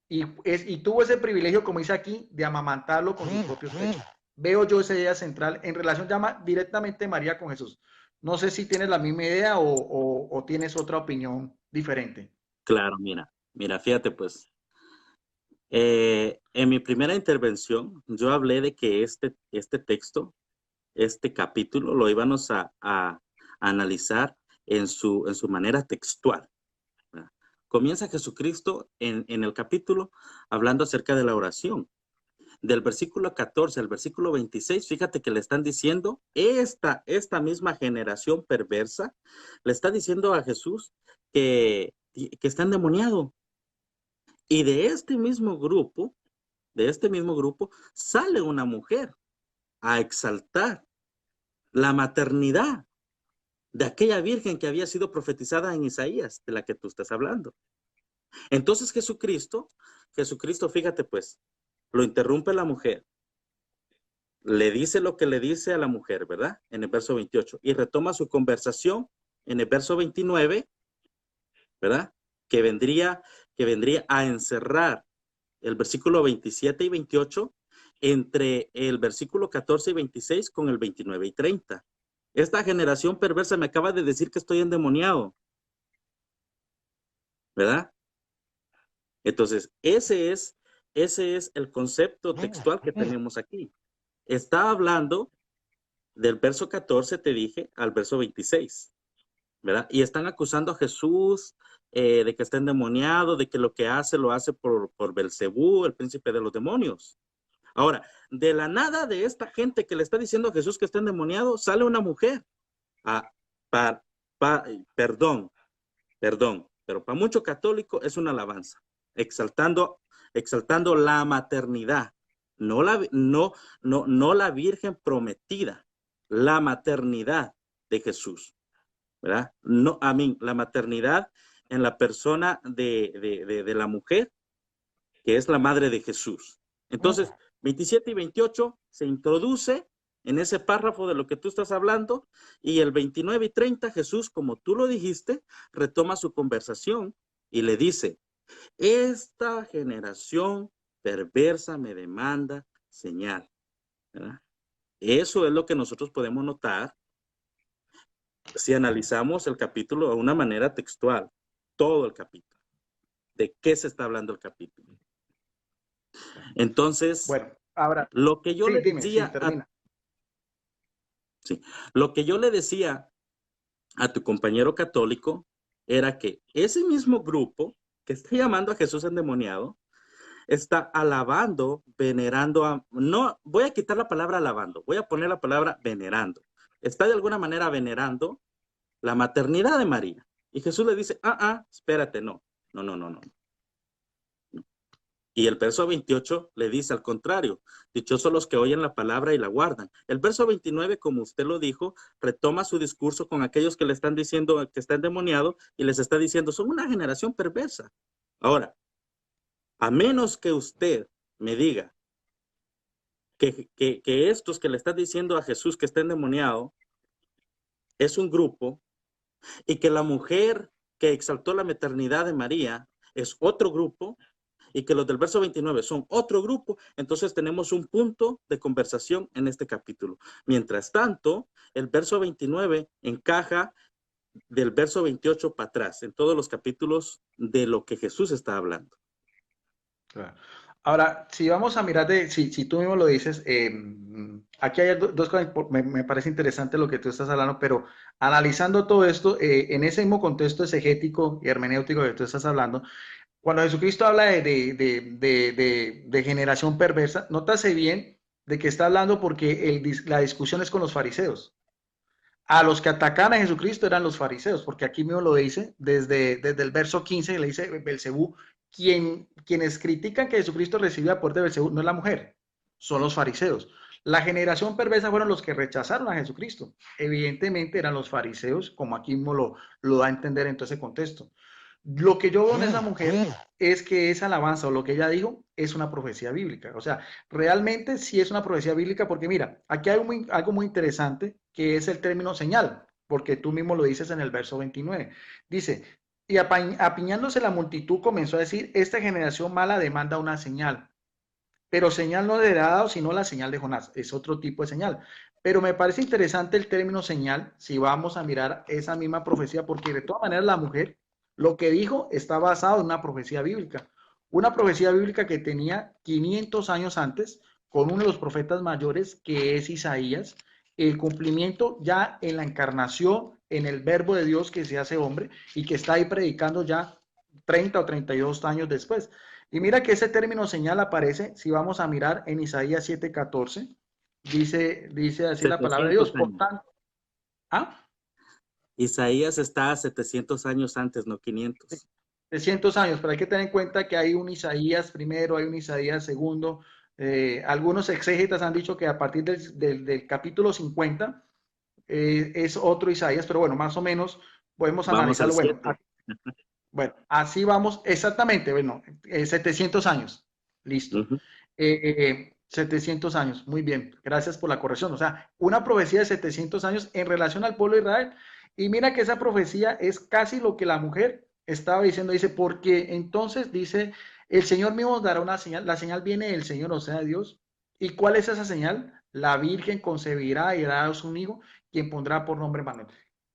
Y tuvo ese privilegio, como dice aquí, de amamantarlo con sus propios pechos. Veo yo esa idea central en relación llama directamente María con Jesús. No sé si tienes la misma idea o tienes otra opinión diferente. claro, mira, fíjate pues, en mi primera intervención yo hablé de que este texto, este capítulo, lo íbamos a analizar en su manera textual, ¿verdad? Comienza Jesucristo en el capítulo hablando acerca de la oración. Del versículo 14 al versículo 26, fíjate que le están diciendo, esta misma generación perversa, le está diciendo a Jesús que está endemoniado. Y de este mismo grupo, sale una mujer a exaltar la maternidad de aquella virgen que había sido profetizada en Isaías, de la que tú estás hablando. Entonces Jesucristo, fíjate pues, lo interrumpe la mujer, le dice lo que le dice a la mujer, ¿verdad? En el verso 28, y retoma su conversación en el verso 29, ¿verdad? Que vendría a encerrar el versículo 27 y 28 entre el versículo 14 y 26 con el 29 y 30. Esta generación perversa me acaba de decir que estoy endemoniado, ¿verdad? Entonces, ese es el concepto textual que tenemos aquí. Está hablando del verso 14, te dije, al verso 26, ¿verdad? Y están acusando a Jesús de que está endemoniado, de que lo que hace lo hace por Belcebú, el príncipe de los demonios. Ahora, de la nada de esta gente que le está diciendo a Jesús que está endemoniado, sale una mujer. Ah, perdón, pero para mucho católico es una alabanza, exaltando la maternidad, no la Virgen prometida, la maternidad de Jesús, ¿verdad? No, la maternidad en la persona de la mujer, que es la madre de Jesús. Entonces, 27 y 28 se introduce en ese párrafo de lo que tú estás hablando, y el 29 y 30 Jesús, como tú lo dijiste, retoma su conversación y le dice, esta generación perversa me demanda señal, ¿verdad? Eso es lo que nosotros podemos notar si analizamos el capítulo de una manera textual, todo el capítulo, de qué se está hablando el capítulo. Entonces, Bueno, ahora, lo que yo sí, le dime, sí, decía termina. lo que yo le decía a tu compañero católico era que ese mismo grupo que está llamando a Jesús endemoniado está alabando, venerando, no, voy a quitar la palabra alabando, voy a poner la palabra venerando. Está de alguna manera venerando la maternidad de María. Y Jesús le dice, espérate, no. Y el verso 28 le dice al contrario, dichosos los que oyen la palabra y la guardan. El verso 29, como usted lo dijo, retoma su discurso con aquellos que le están diciendo que está endemoniado y les está diciendo, son una generación perversa. Ahora, a menos que usted me diga que estos que le están diciendo a Jesús que está endemoniado es un grupo y que la mujer que exaltó la maternidad de María es otro grupo, y que los del verso 29 son otro grupo, entonces tenemos un punto de conversación en este capítulo. Mientras tanto, el verso 29 encaja del verso 28 para atrás, en todos los capítulos de lo que Jesús está hablando. Claro. Ahora, si vamos a mirar si tú mismo lo dices, aquí hay dos cosas, me parece interesante lo que tú estás hablando, pero analizando todo esto, en ese mismo contexto exegético y hermenéutico que tú estás hablando, cuando Jesucristo habla de generación perversa, nótase bien de que está hablando porque la discusión es con los fariseos. A los que atacaban a Jesucristo eran los fariseos, porque aquí mismo lo dice, desde el verso 15, le dice Belcebú, quienes critican que Jesucristo recibía poder de Belcebú no es la mujer, son los fariseos. La generación perversa fueron los que rechazaron a Jesucristo. Evidentemente eran los fariseos, como aquí mismo lo da a entender en todo ese contexto. Lo que yo veo en esa mujer es que esa alabanza o lo que ella dijo es una profecía bíblica. O sea, realmente sí es una profecía bíblica porque mira, aquí hay algo muy interesante que es el término señal, porque tú mismo lo dices en el verso 29. Dice, y apiñándose la multitud comenzó a decir, esta generación mala demanda una señal, pero señal no de dado, sino la señal de Jonás. Es otro tipo de señal. Pero me parece interesante el término señal si vamos a mirar esa misma profecía, porque de todas maneras la mujer lo que dijo está basado en una profecía bíblica que tenía 500 años antes, con uno de los profetas mayores, que es Isaías, el cumplimiento ya en la encarnación, en el verbo de Dios que se hace hombre y que está ahí predicando ya 30 o 32 años después. Y mira que ese término señal aparece, si vamos a mirar en Isaías 7:14, dice así la palabra de 700 Dios, por años. tanto, ¿ah? Isaías está a 700 años antes, no 500. 300 años, pero hay que tener en cuenta que hay un Isaías primero, hay un Isaías segundo. Algunos exégetas han dicho que a partir del capítulo 50 es otro Isaías, pero bueno, más o menos podemos Vamos al analizarlo. Bueno, 7. bueno, así vamos, exactamente, bueno, 700 años, listo. 700 años, muy bien, gracias por la corrección. O sea, una profecía de 700 años en relación al pueblo de Israel. Y mira que esa profecía es casi lo que la mujer estaba diciendo, dice, porque entonces dice, el Señor mismo nos dará una señal, la señal viene del Señor, o sea, Dios. ¿Y cuál es esa señal? La Virgen concebirá y dará a su hijo, quien pondrá por nombre Manuel.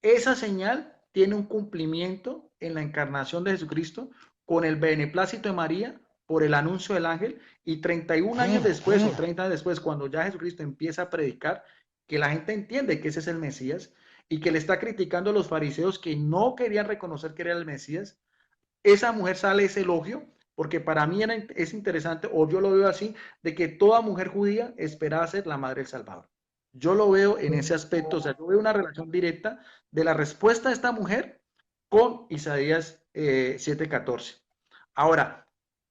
Esa señal tiene un cumplimiento en la encarnación de Jesucristo con el beneplácito de María por el anuncio del ángel y 31 años después o 30 años después, cuando ya Jesucristo empieza a predicar, que la gente entiende que ese es el Mesías y que le está criticando a los fariseos que no querían reconocer que era el Mesías, esa mujer sale ese elogio, porque para mí es interesante, o yo lo veo así, de que toda mujer judía esperaba ser la madre del Salvador. Yo lo veo en ese aspecto, o sea, yo veo una relación directa de la respuesta de esta mujer con Isaías 7:14. Ahora,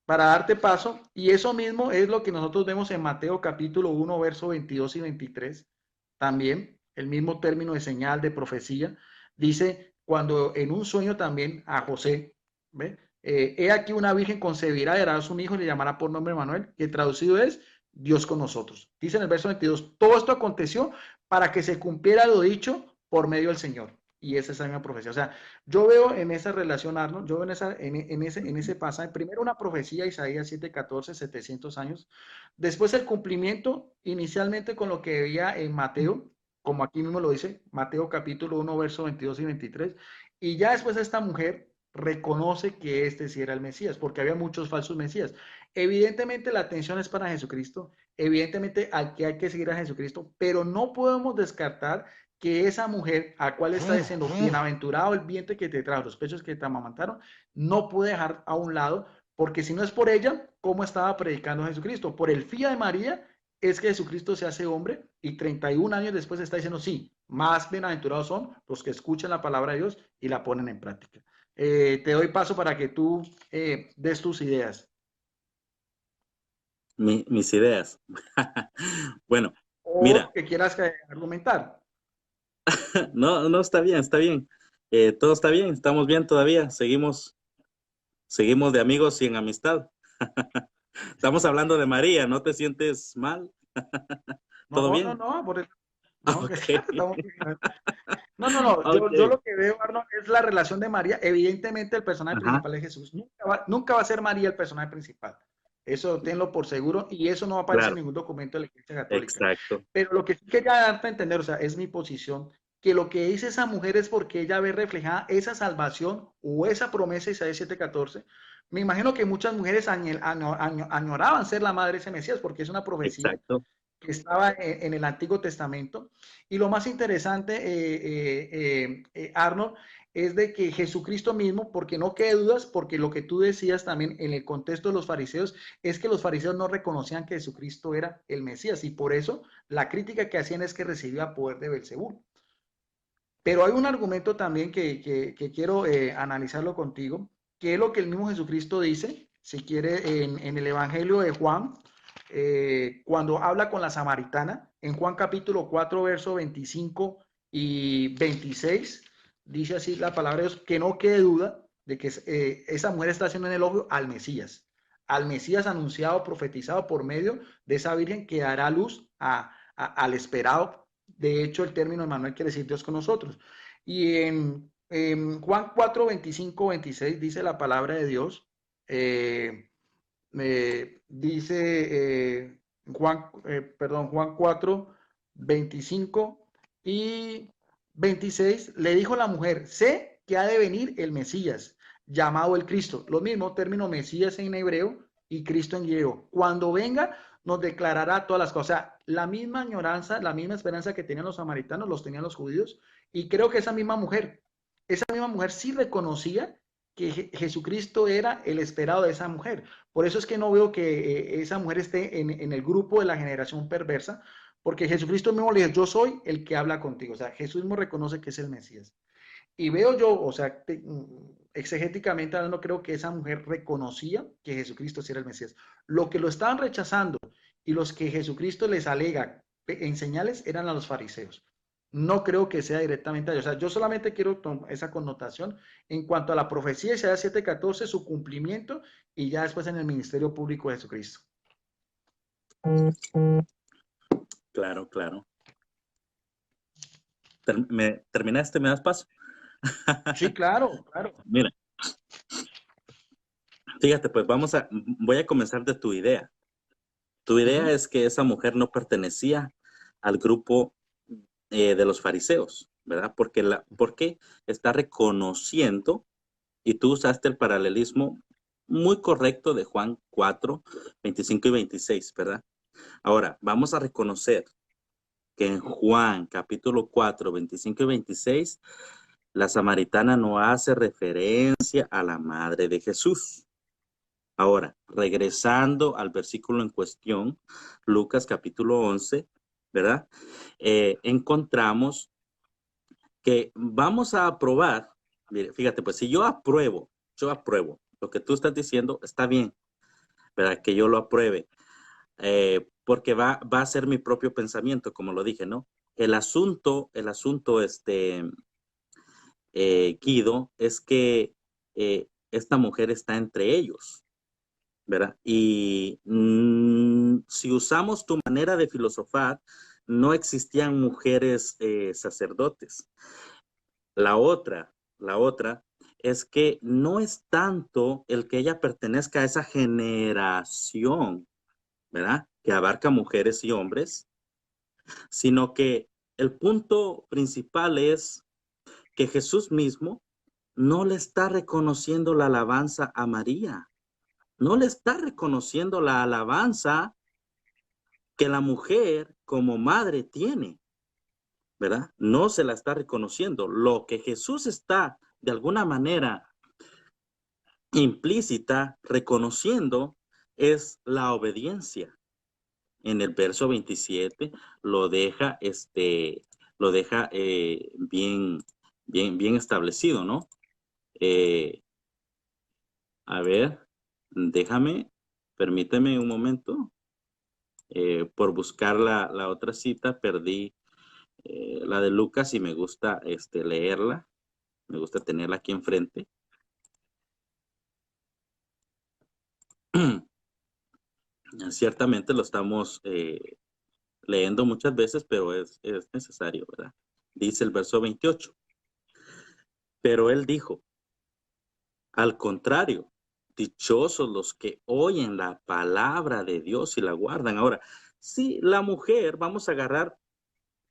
para darte paso, y eso mismo es lo que nosotros vemos en Mateo capítulo 1, verso 22 y 23, también el mismo término de señal de profecía, dice cuando en un sueño también a José, ¿ve? He aquí una virgen concebirá y dará a su hijo y le llamará por nombre Manuel, que traducido es Dios con nosotros. Dice en el verso 22, todo esto aconteció para que se cumpliera lo dicho por medio del Señor. Y esa es la misma profecía. O sea, yo veo en esa relación, Arnold, yo veo en ese pasaje, primero una profecía, Isaías 7:14, 700 años, después el cumplimiento inicialmente con lo que veía en Mateo, como aquí mismo lo dice, Mateo capítulo 1, verso 22 y 23, y ya después esta mujer reconoce que este sí era el Mesías, porque había muchos falsos Mesías. Evidentemente la atención es para Jesucristo, evidentemente aquí hay que seguir a Jesucristo, pero no podemos descartar que esa mujer a cual está diciendo, bienaventurado el vientre que te trajo, los pechos que te amamantaron, no puede dejar a un lado, porque si no es por ella, ¿cómo estaba predicando Jesucristo? Por el fía de María es que Jesucristo se hace hombre y 31 años después está diciendo, sí, más bienaventurados son los que escuchan la palabra de Dios y la ponen en práctica. Te doy paso para que tú des tus ideas. Mis ideas. Bueno, O mira, que quieras argumentar. no, no, está bien, está bien. Todo está bien, estamos bien todavía. Seguimos de amigos y en amistad. Estamos hablando de María, ¿no te sientes mal? ¿Todo No, no, bien? no, no, que Ok, estamos bien. No, no, no. Yo ok. lo que veo, Arnold, es la relación de María. Evidentemente, el personaje Ajá, principal es Jesús. Nunca va a ser María el personaje principal. Eso tenlo por seguro y eso no aparece en claro, ningún documento de la Iglesia Católica. exacto, Pero lo que sí quería darte a entender, o sea, es mi posición, que lo que dice esa mujer es porque ella ve reflejada esa salvación o esa promesa de Isaías 7:14. Me imagino que muchas mujeres añoraban ser la madre de ese Mesías porque es una profecía exacto. que estaba en el Antiguo Testamento. Y lo más interesante, Arnold, es de que Jesucristo mismo, porque no quede dudas, porque lo que tú decías también en el contexto de los fariseos, es que los fariseos no reconocían que Jesucristo era el Mesías y por eso la crítica que hacían es que recibía poder de Belcebú. Pero hay un argumento también que quiero analizarlo contigo, que es lo que el mismo Jesucristo dice, si quiere, en el Evangelio de Juan, cuando habla con la samaritana, en Juan capítulo 4, verso 25 y 26, dice así la palabra de Dios, que no quede duda de que esa mujer está haciendo un elogio al Mesías anunciado, profetizado por medio de esa virgen que dará luz al esperado. De hecho, el término Emmanuel quiere decir Dios con nosotros. Y en Juan 4, 25, 26 dice la palabra de Dios, dice Juan 4, 25 y 26, le dijo la mujer, sé que ha de venir el Mesías, llamado el Cristo. Lo mismo término Mesías en hebreo y Cristo en griego. Cuando venga, nos declarará todas las cosas. La misma añoranza, la misma esperanza que tenían los samaritanos, los tenían los judíos. Y creo que esa misma mujer sí reconocía que Jesucristo era el esperado de esa mujer. Por eso es que no veo que esa mujer esté en el grupo de la generación perversa, porque Jesucristo mismo le dice, yo soy el que habla contigo. O sea, Jesús mismo reconoce que es el Mesías. Y veo yo, o sea, exegéticamente hablando, creo que esa mujer reconocía que Jesucristo sí era el Mesías. Lo que lo estaban rechazando y los que Jesucristo les alega en señales eran a los fariseos. no creo que sea directamente a Dios. O sea, yo solamente quiero esa connotación en cuanto a la profecía de Isaías 7:14, su cumplimiento y ya después en el ministerio público de Jesucristo. Claro, claro. ¿Terminaste? ¿Me das paso? Sí, claro, claro. Mira, fíjate, pues voy a comenzar de tu idea. Tu idea es que esa mujer no pertenecía al grupo de los fariseos, ¿verdad? Porque está reconociendo, y tú usaste el paralelismo muy correcto de Juan 4, 25 y 26, ¿verdad? Ahora, vamos a reconocer que en Juan capítulo 4, 25 y 26, la samaritana no hace referencia a la madre de Jesús. Ahora, regresando al versículo en cuestión, Lucas capítulo 11, ¿verdad? Encontramos que vamos a aprobar, mire, fíjate, pues si yo apruebo lo que tú estás diciendo, está bien, ¿verdad? Que yo lo apruebe, porque va a ser mi propio pensamiento, como lo dije, ¿no? El asunto, Guido, es que esta mujer está entre ellos, ¿verdad? Y si usamos tu manera de filosofar, no existían mujeres sacerdotes. La otra es que no es tanto el que ella pertenezca a esa generación, ¿verdad? Que abarca mujeres y hombres, sino que el punto principal es que Jesús mismo no le está reconociendo la alabanza a María, no le está reconociendo la alabanza que la mujer como madre tiene, ¿verdad? No se la está reconociendo. Lo que Jesús está de alguna manera implícita reconociendo es la obediencia. En el verso 27 lo deja, bien, bien, bien establecido, ¿no? Eh, a ver, permíteme un momento. Por buscar la otra cita, perdí la de Lucas y me gusta leerla, me gusta tenerla aquí enfrente. Ciertamente lo estamos leyendo muchas veces, pero es necesario, ¿verdad? Dice el verso 28. Pero él dijo, al contrario, dichosos los que oyen la palabra de Dios y la guardan. Ahora, si la mujer, vamos a agarrar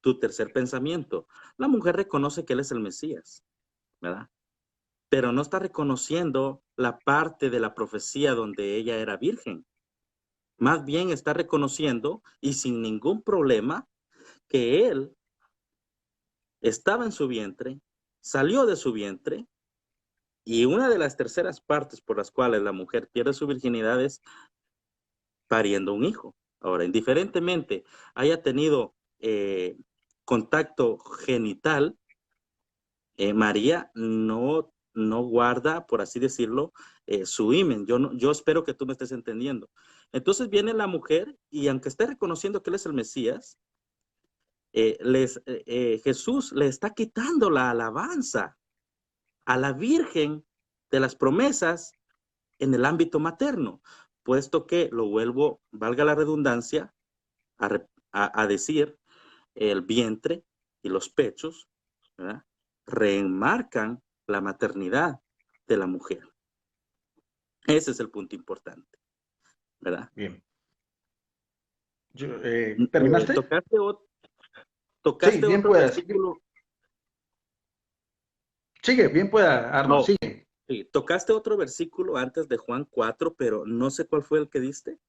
tu tercer pensamiento, la mujer reconoce que él es el Mesías, ¿verdad? Pero no está reconociendo la parte de la profecía donde ella era virgen. Más bien está reconociendo y sin ningún problema que él estaba en su vientre, salió de su vientre, y una de las terceras partes por las cuales la mujer pierde su virginidad es pariendo un hijo. Ahora, indiferentemente haya tenido contacto genital, María no guarda, por así decirlo, su himen. Yo espero que tú me estés entendiendo. Entonces viene la mujer y aunque esté reconociendo que él es el Mesías, Jesús le está quitando la alabanza a la Virgen de las promesas en el ámbito materno, puesto que lo vuelvo, valga la redundancia, a decir, el vientre y los pechos, ¿verdad? Reenmarcan la maternidad de la mujer. Ese es el punto importante, ¿verdad? Bien. ¿Terminaste? Sí, Tocaste bien otro pueda, sigue, versículo. sigue, bien pueda, Arnold, No, sigue. sí, tocaste otro versículo antes de Juan 4, pero no sé cuál fue el que diste.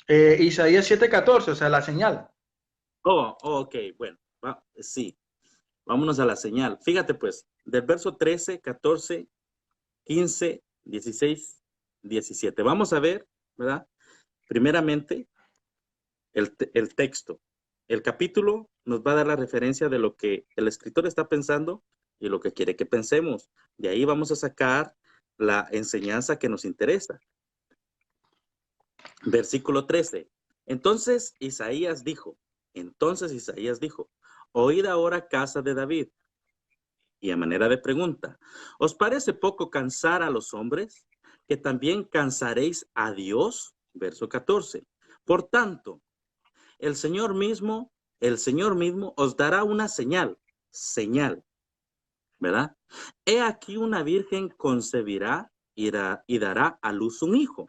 Isaías 7:14, o sea, la señal. Ok, bueno, sí, vámonos a la señal. Fíjate pues, del verso 13, 14, 15, 16, 17. Vamos a ver, ¿verdad? Primeramente, el texto. El capítulo nos va a dar la referencia de lo que el escritor está pensando y lo que quiere que pensemos. De ahí vamos a sacar la enseñanza que nos interesa. Versículo 13. Entonces Isaías dijo, oíd ahora casa de David. Y a manera de pregunta, ¿os parece poco cansar a los hombres? Que también cansaréis a Dios. Verso 14. Por tanto, el Señor mismo os dará una señal, ¿verdad? He aquí una virgen concebirá y dará a luz un hijo.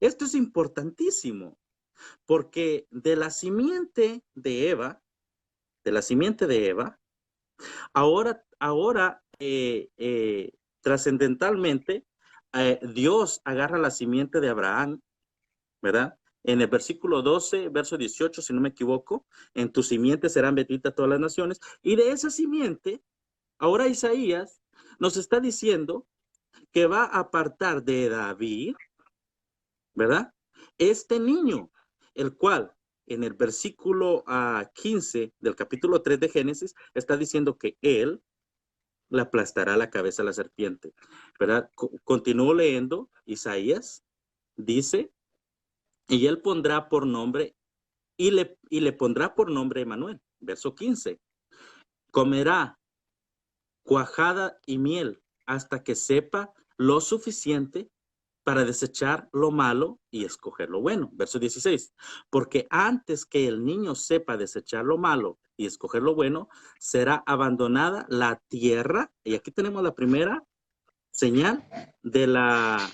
Esto es importantísimo, porque de la simiente de Eva, ahora trascendentalmente, Dios agarra la simiente de Abraham, ¿verdad? En el versículo 12, verso 18, si no me equivoco, en tu simiente serán benditas todas las naciones. Y de esa simiente, ahora Isaías nos está diciendo que va a apartar de David, ¿verdad? Este niño, el cual en el versículo 15 del capítulo 3 de Génesis está diciendo que él le aplastará la cabeza a la serpiente, ¿verdad? Continúo leyendo, Isaías dice, y él pondrá por nombre, y le pondrá por nombre Emanuel, verso 15, comerá cuajada y miel hasta que sepa lo suficiente para desechar lo malo y escoger lo bueno. Verso 16, porque antes que el niño sepa desechar lo malo y escoger lo bueno, será abandonada la tierra. Y aquí tenemos la primera señal de la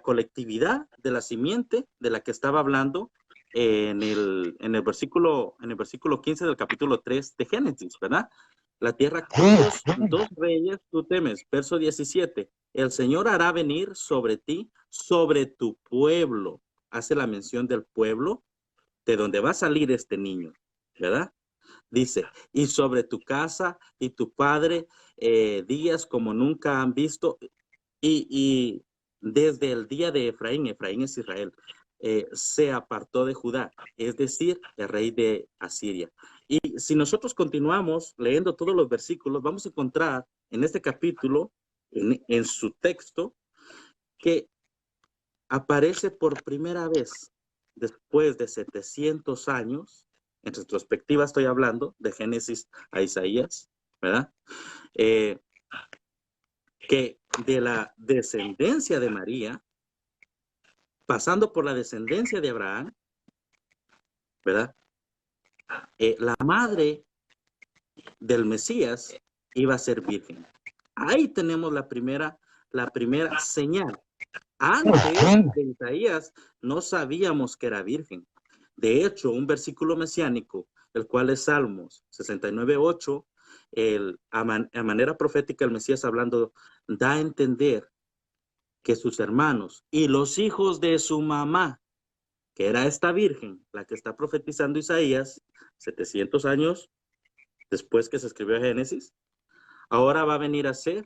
colectividad, de la simiente de la que estaba hablando en el versículo 15 del capítulo 3 de Génesis, ¿verdad? La tierra cuyos dos reyes tú temes. Verso 17. El Señor hará venir sobre ti, sobre tu pueblo. Hace la mención del pueblo de donde va a salir este niño, ¿verdad? Dice, y sobre tu casa y tu padre días como nunca han visto, y desde el día de Efraín es Israel, se apartó de Judá, es decir, el rey de Asiria. Y si nosotros continuamos leyendo todos los versículos, vamos a encontrar en este capítulo, en su texto, que aparece por primera vez después de 700 años, en retrospectiva estoy hablando, de Génesis a Isaías, ¿verdad? Que de la descendencia de María, pasando por la descendencia de Abraham, ¿verdad? La madre del Mesías iba a ser virgen. Ahí tenemos la primera señal. Antes de Isaías no sabíamos que era virgen. De hecho, un versículo mesiánico, el cual es Salmos 69:8, a manera profética el Mesías hablando, da a entender que sus hermanos y los hijos de su mamá, que era esta virgen, la que está profetizando Isaías, 700 años después que se escribió Génesis, ahora va a venir a ser,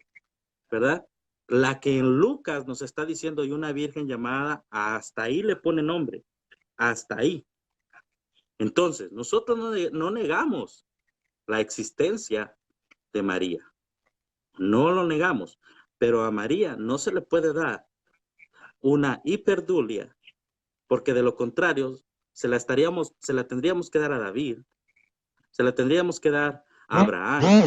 ¿verdad? La que en Lucas nos está diciendo, y una virgen llamada, hasta ahí le pone nombre, hasta ahí. Entonces, nosotros no negamos la existencia de María, no lo negamos, pero a María no se le puede dar una hiperdulia, porque de lo contrario se la tendríamos que dar a David, se la tendríamos que dar a Abraham,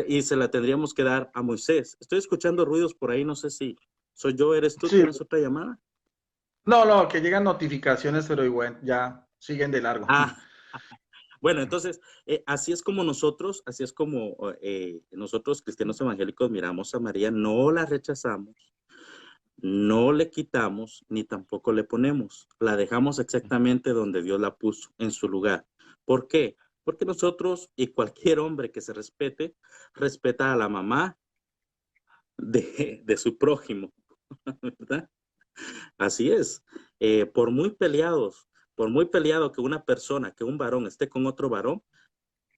y se la tendríamos que dar a Moisés. Estoy escuchando ruidos por ahí, no sé si soy yo, eres tú, Sí. ¿tienes otra llamada? No, que llegan notificaciones, pero igual ya siguen de largo. Ah, bueno, entonces, así es como nosotros cristianos evangélicos miramos a María, no la rechazamos, no le quitamos, ni tampoco le ponemos. La dejamos exactamente donde Dios la puso, en su lugar. ¿Por qué? Porque nosotros y cualquier hombre que se respete, respeta a la mamá de su prójimo, ¿verdad? Así es. Por muy peleado que una persona, que un varón esté con otro varón,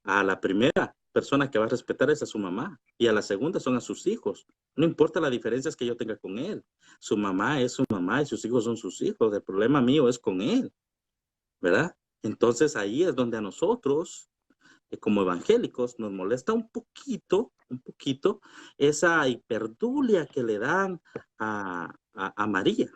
a la primera persona que va a respetar es a su mamá y a la segunda son a sus hijos. No importa las diferencias que yo tenga con él. Su mamá es su mamá y sus hijos son sus hijos. El problema mío es con él, ¿verdad? Entonces ahí es donde a nosotros, como evangélicos, nos molesta un poquito esa hiperdulia que le dan a María,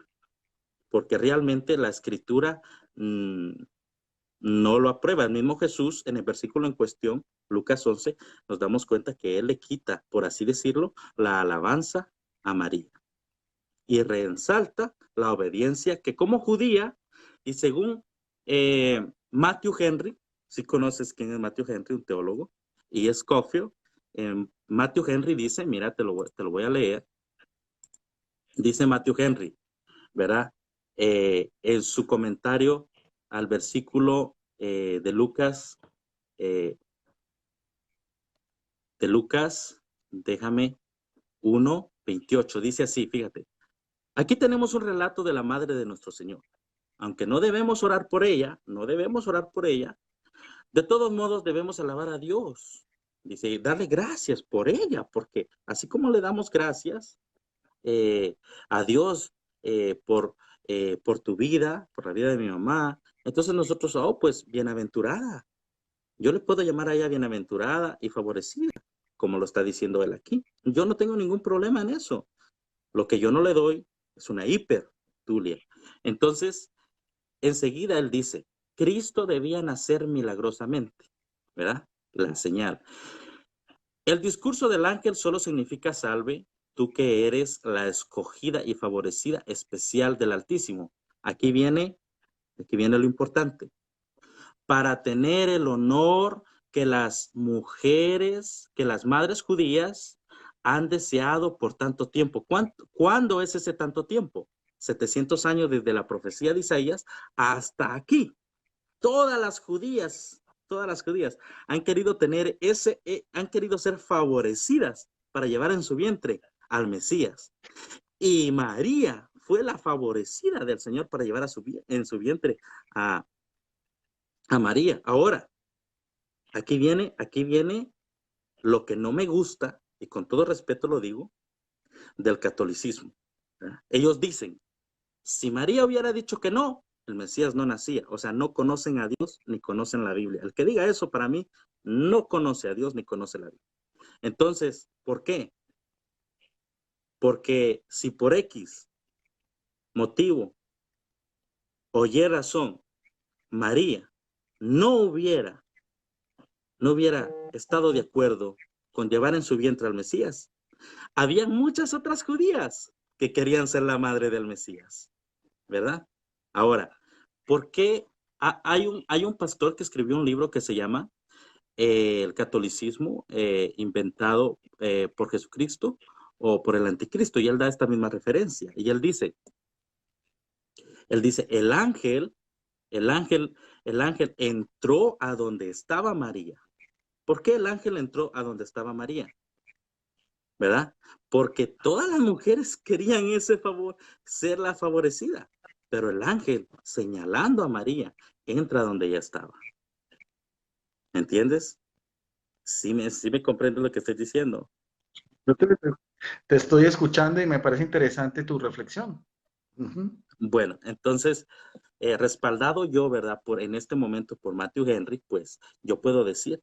porque realmente la escritura no lo aprueba. El mismo Jesús, en el versículo en cuestión, Lucas 11, nos damos cuenta que él le quita, por así decirlo, la alabanza a María y resalta la obediencia que como judía, y según Matthew Henry, si conoces quién es Matthew Henry, un teólogo, y Scofield, Matthew Henry dice, mira, te lo voy a leer, dice Matthew Henry, ¿verdad? En su comentario al versículo eh, de Lucas, déjame, 1:28, dice así, fíjate. Aquí tenemos un relato de la madre de nuestro Señor. Aunque no debemos orar por ella, no debemos orar por ella, de todos modos debemos alabar a Dios. Dice, darle gracias por ella, porque así como le damos gracias a Dios por tu vida, por la vida de mi mamá, entonces nosotros, oh, pues bienaventurada. Yo le puedo llamar a ella bienaventurada y favorecida, como lo está diciendo él aquí. Yo no tengo ningún problema en eso. Lo que yo no le doy es una hipertulia. Entonces, enseguida él dice, Cristo debía nacer milagrosamente, ¿verdad? La señal. El discurso del ángel solo significa salve, tú que eres la escogida y favorecida especial del Altísimo. Aquí viene lo importante. Para tener el honor que las mujeres, que las madres judías han deseado por tanto tiempo. ¿Cuándo es ese tanto tiempo? 700 años desde la profecía de Isaías hasta aquí. Todas las judías han querido tener han querido ser favorecidas para llevar en su vientre al Mesías. Y María fue la favorecida del Señor para llevar en su vientre a María. Ahora, aquí viene lo que no me gusta, y con todo respeto lo digo, del catolicismo, ¿verdad? Ellos dicen, si María hubiera dicho que no, el Mesías no nacía. O sea, no conocen a Dios ni conocen la Biblia. El que diga eso para mí no conoce a Dios ni conoce la Biblia. Entonces, ¿por qué? Porque si por X motivo o Y razón María no hubiera estado de acuerdo con llevar en su vientre al Mesías, había muchas otras judías que querían ser la madre del Mesías, ¿verdad? Ahora, ¿por qué hay un pastor que escribió un libro que se llama El catolicismo inventado por Jesucristo o por el anticristo? Y él da esta misma referencia. Y él dice, el ángel, el ángel entró a donde estaba María. ¿Por qué el ángel entró a donde estaba María? ¿Verdad? Porque todas las mujeres querían ese favor, ser la favorecida. Pero el ángel, señalando a María, entra donde ella estaba. ¿Entiendes? Sí me comprendo lo que estoy diciendo. Yo te estoy escuchando y me parece interesante tu reflexión. Ujú. Bueno, entonces, respaldado yo, ¿verdad? En este momento por Matthew Henry, pues yo puedo decir,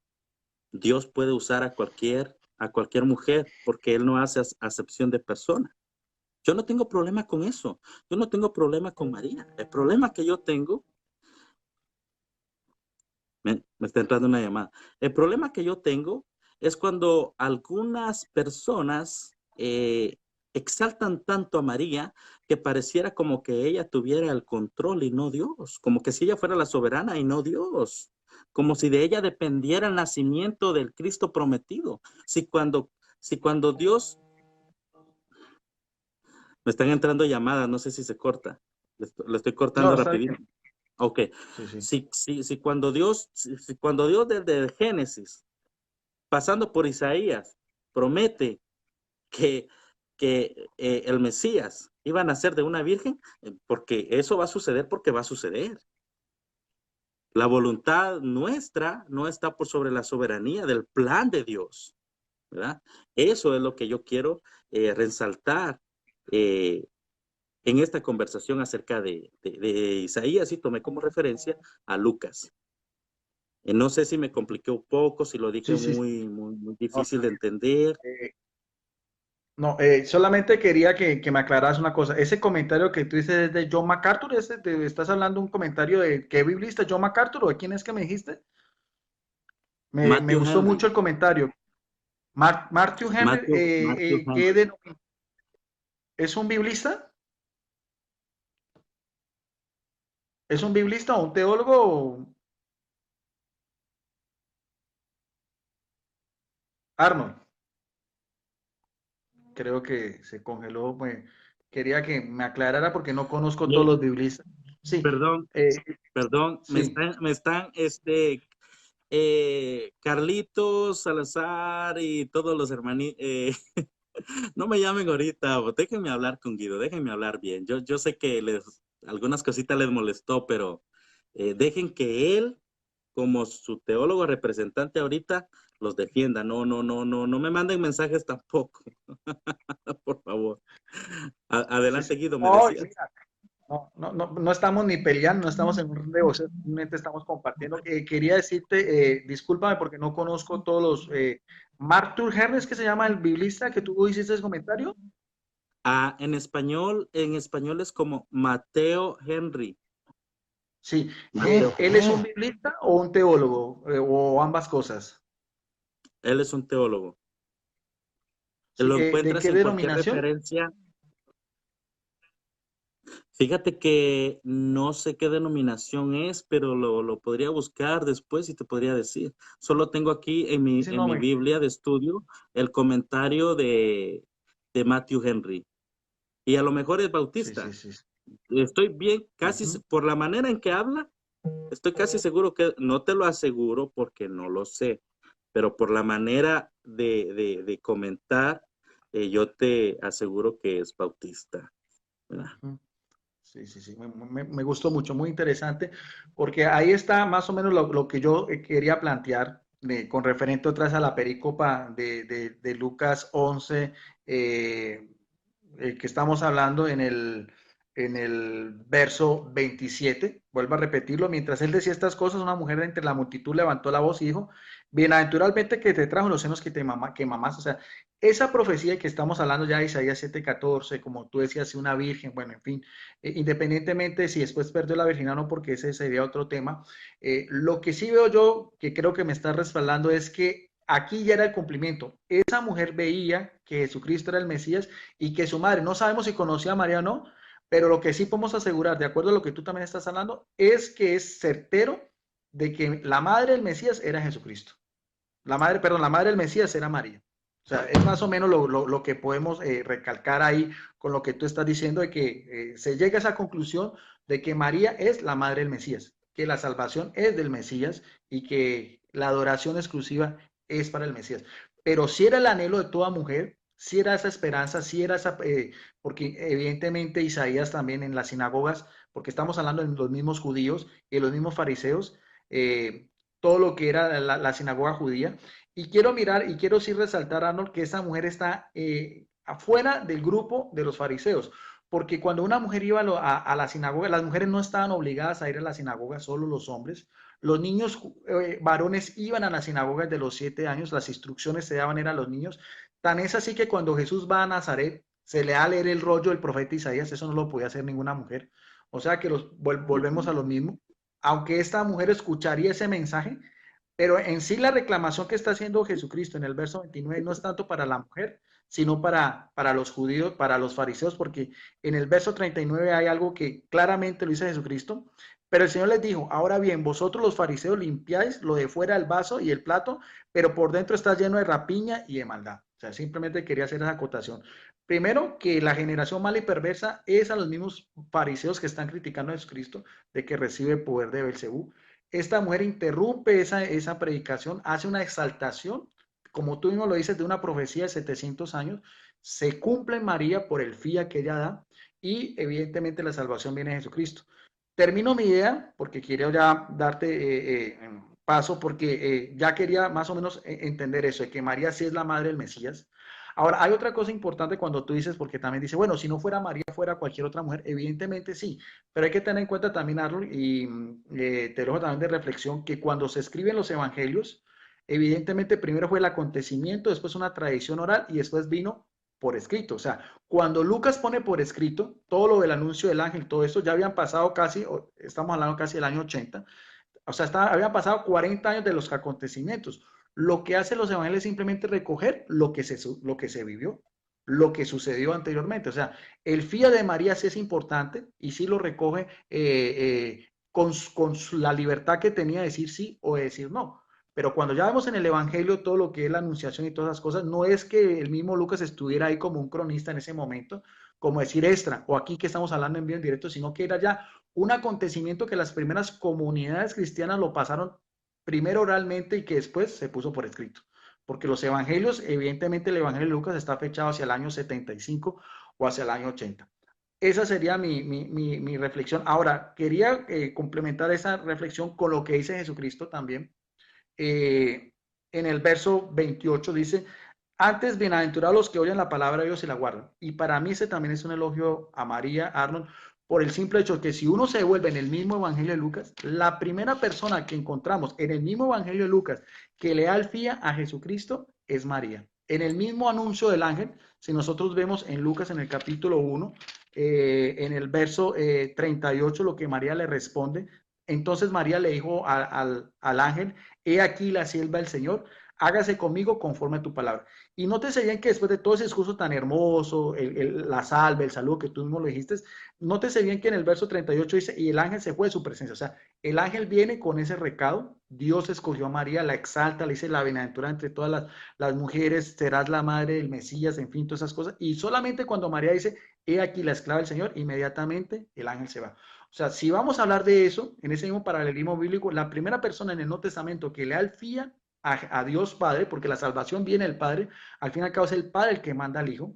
Dios puede usar a cualquier mujer porque Él no hace acepción de persona. Yo no tengo problema con eso. Yo no tengo problema con María. El problema que yo tengo, me está entrando una llamada. El problema que yo tengo es cuando algunas personas exaltan tanto a María que pareciera como que ella tuviera el control y no Dios, como que si ella fuera la soberana y no Dios, como si de ella dependiera el nacimiento del Cristo prometido. Si cuando Dios, me están entrando llamadas, no sé si se corta, le estoy No, cortando está rapidito. bien. Ok, Sí, sí. si cuando Dios desde el Génesis, pasando por Isaías, promete que, que el Mesías iba a nacer de una virgen, porque eso va a suceder porque va a suceder. La voluntad nuestra no está por sobre la soberanía del plan de Dios, ¿verdad? Eso es lo que yo quiero resaltar eh, en esta conversación acerca de Isaías, y tomé como referencia a Lucas. No sé si me compliqué un poco, si lo dije Sí, sí, sí. muy No, difícil de entender. eh, No, solamente quería que me aclararas una cosa. Ese comentario que tú dices es de John MacArthur. ¿Estás hablando un comentario de qué biblista, John MacArthur, o de quién es que me dijiste? Me Matthew gustó mucho Henry. el comentario. Matthew Henry, Matthew Henry. ¿es un biblista? ¿Es un biblista o un teólogo? Arnold, creo que se congeló. Quería que me aclarara porque no conozco todos los biblistas. Sí, Perdón, eh, perdón, sí. Carlitos, Salazar y todos los hermanos, no me llamen ahorita, déjenme hablar con Guido, déjenme hablar bien. Yo sé que algunas cositas les molestó, pero dejen que él, como su teólogo representante ahorita, los defienda. No, no, no, no, no me manden mensajes tampoco, por favor. Sí, Adelante, sí. Guido, me No, decías. mira, no estamos ni peleando, no estamos en un negocio, simplemente estamos compartiendo. Quería decirte, discúlpame porque no conozco todos los. Martur Hernes, que se llama el biblista que tú hiciste ese comentario. En español es como Mateo Henry. Sí, Mateo ¿él es un biblista o un teólogo, o ambas cosas? Él es un teólogo. Sí, Lo ¿de encuentras qué en cualquier denominación? referencia. Fíjate que no sé qué denominación es, pero lo podría buscar después y te podría decir. Solo tengo aquí Ese en mi nombre. Biblia de estudio el comentario de Matthew Henry. Y a lo mejor es Sí, sí, bautista. sí. Estoy bien, Ujú. por la manera en que habla, estoy casi seguro que, no te lo aseguro porque no lo sé, pero por la manera de comentar, yo te aseguro que es bautista, ¿verdad? Ujú. Sí, sí, sí, me gustó mucho, muy interesante, porque ahí está más o menos lo que yo quería plantear con referente otra vez a la perícopa de Lucas 11, eh, que estamos hablando en el verso 27. Vuelvo a repetirlo: mientras él decía estas cosas, una mujer de entre la multitud levantó la voz y dijo: bienaventuralmente que te trajo los senos que mamás. O sea, esa profecía que estamos hablando ya de Isaías 7:14, como tú decías, una virgen, bueno, en fin, independientemente de si después perdió la virginidad o no, porque ese sería otro tema. Lo que sí veo yo, que creo que me está respaldando, es que aquí ya era el cumplimiento. Esa mujer veía que Jesucristo era el Mesías y que su madre, no sabemos si conocía a María o no, pero lo que sí podemos asegurar, de acuerdo a lo que tú también estás hablando, es que es certero de que la madre del Mesías era Jesucristo. La madre del Mesías era María. O sea, es más o menos lo que podemos recalcar ahí con lo que tú estás diciendo, de que se llega a esa conclusión de que María es la madre del Mesías, que la salvación es del Mesías y que la adoración exclusiva es para el Mesías. Pero si era el anhelo de toda mujer, si era esa esperanza, si era esa, porque evidentemente Isaías también en las sinagogas, porque estamos hablando de los mismos judíos y los mismos fariseos, todo lo que era la sinagoga judía. Y quiero mirar y quiero sí resaltar, Arnold, que esta mujer está afuera del grupo de los fariseos, porque cuando una mujer iba a la sinagoga, las mujeres no estaban obligadas a ir a la sinagoga, solo los hombres. Los niños varones iban a las sinagogas de los 7 años, las instrucciones se daban eran a los niños. Tan es así que cuando Jesús va a Nazaret, se le da a leer el rollo del profeta Isaías, eso no lo podía hacer ninguna mujer. O sea que volvemos a lo mismo. Aunque esta mujer escucharía ese mensaje, pero en sí la reclamación que está haciendo Jesucristo en el verso 29 no es tanto para la mujer, sino para los judíos, para los fariseos, porque en el verso 39 hay algo que claramente lo dice Jesucristo. Pero el Señor les dijo: ahora bien, vosotros los fariseos limpiáis lo de fuera del vaso y el plato, pero por dentro está lleno de rapiña y de maldad. O sea, simplemente quería hacer esa acotación. Primero, que la generación mala y perversa es a los mismos fariseos que están criticando a Jesucristo de que recibe poder de Belcebú. Esta mujer interrumpe esa predicación, hace una exaltación, como tú mismo lo dices, de una profecía de 700 años, se cumple en María por el fía que ella da y evidentemente la salvación viene de Jesucristo. Termino mi idea porque quiero ya darte paso porque ya quería más o menos entender eso, de que María sí es la madre del Mesías. Ahora, hay otra cosa importante cuando tú dices, porque también dice, bueno, si no fuera María, fuera cualquier otra mujer, evidentemente sí, pero hay que tener en cuenta también, Arnold, y te dejo también de reflexión, que cuando se escriben los evangelios, evidentemente primero fue el acontecimiento, después una tradición oral y después vino por escrito. O sea, cuando Lucas pone por escrito todo lo del anuncio del ángel, todo eso, ya habían pasado casi, estamos hablando casi del año 80, o sea, habían pasado 40 años de los acontecimientos. Lo que hacen los evangelios es simplemente recoger lo que se vivió, lo que sucedió anteriormente. O sea, el fiat de María sí es importante y sí lo recoge con la libertad que tenía de decir sí o de decir no. Pero cuando ya vemos en el Evangelio todo lo que es la anunciación y todas esas cosas, no es que el mismo Lucas estuviera ahí como un cronista en ese momento, como decir extra, o aquí que estamos hablando en vivo en directo, sino que era ya un acontecimiento que las primeras comunidades cristianas lo pasaron primero oralmente y que después se puso por escrito. Porque los evangelios, evidentemente el evangelio de Lucas está fechado hacia el año 75 o hacia el año 80. Esa sería mi reflexión. Ahora, quería complementar esa reflexión con lo que dice Jesucristo también. En el verso 28 dice, antes bienaventurados los que oyen la palabra de Dios y la guardan. Y para mí ese también es un elogio a María, Arnold, por el simple hecho que si uno se devuelve en el mismo Evangelio de Lucas, la primera persona que encontramos en el mismo Evangelio de Lucas que le da el fía a Jesucristo es María. En el mismo anuncio del ángel, si nosotros vemos en Lucas en el capítulo 1, en el verso 38, lo que María le responde, entonces María le dijo al ángel, he aquí la sierva del Señor, hágase conmigo conforme a tu palabra. Y nótese bien que después de todo ese discurso tan hermoso, la salve, el saludo que tú mismo lo dijiste, nótese bien que en el verso 38 dice, y el ángel se fue de su presencia. O sea, el ángel viene con ese recado, Dios escogió a María, la exalta, le dice la bienaventura entre todas las mujeres, serás la madre del Mesías, en fin, todas esas cosas. Y solamente cuando María dice, he aquí la esclava del Señor, inmediatamente el ángel se va. O sea, si vamos a hablar de eso, en ese mismo paralelismo bíblico, la primera persona en el Nuevo Testamento que le da el fía a Dios Padre, porque la salvación viene del Padre, al fin y al cabo es el Padre el que manda al Hijo,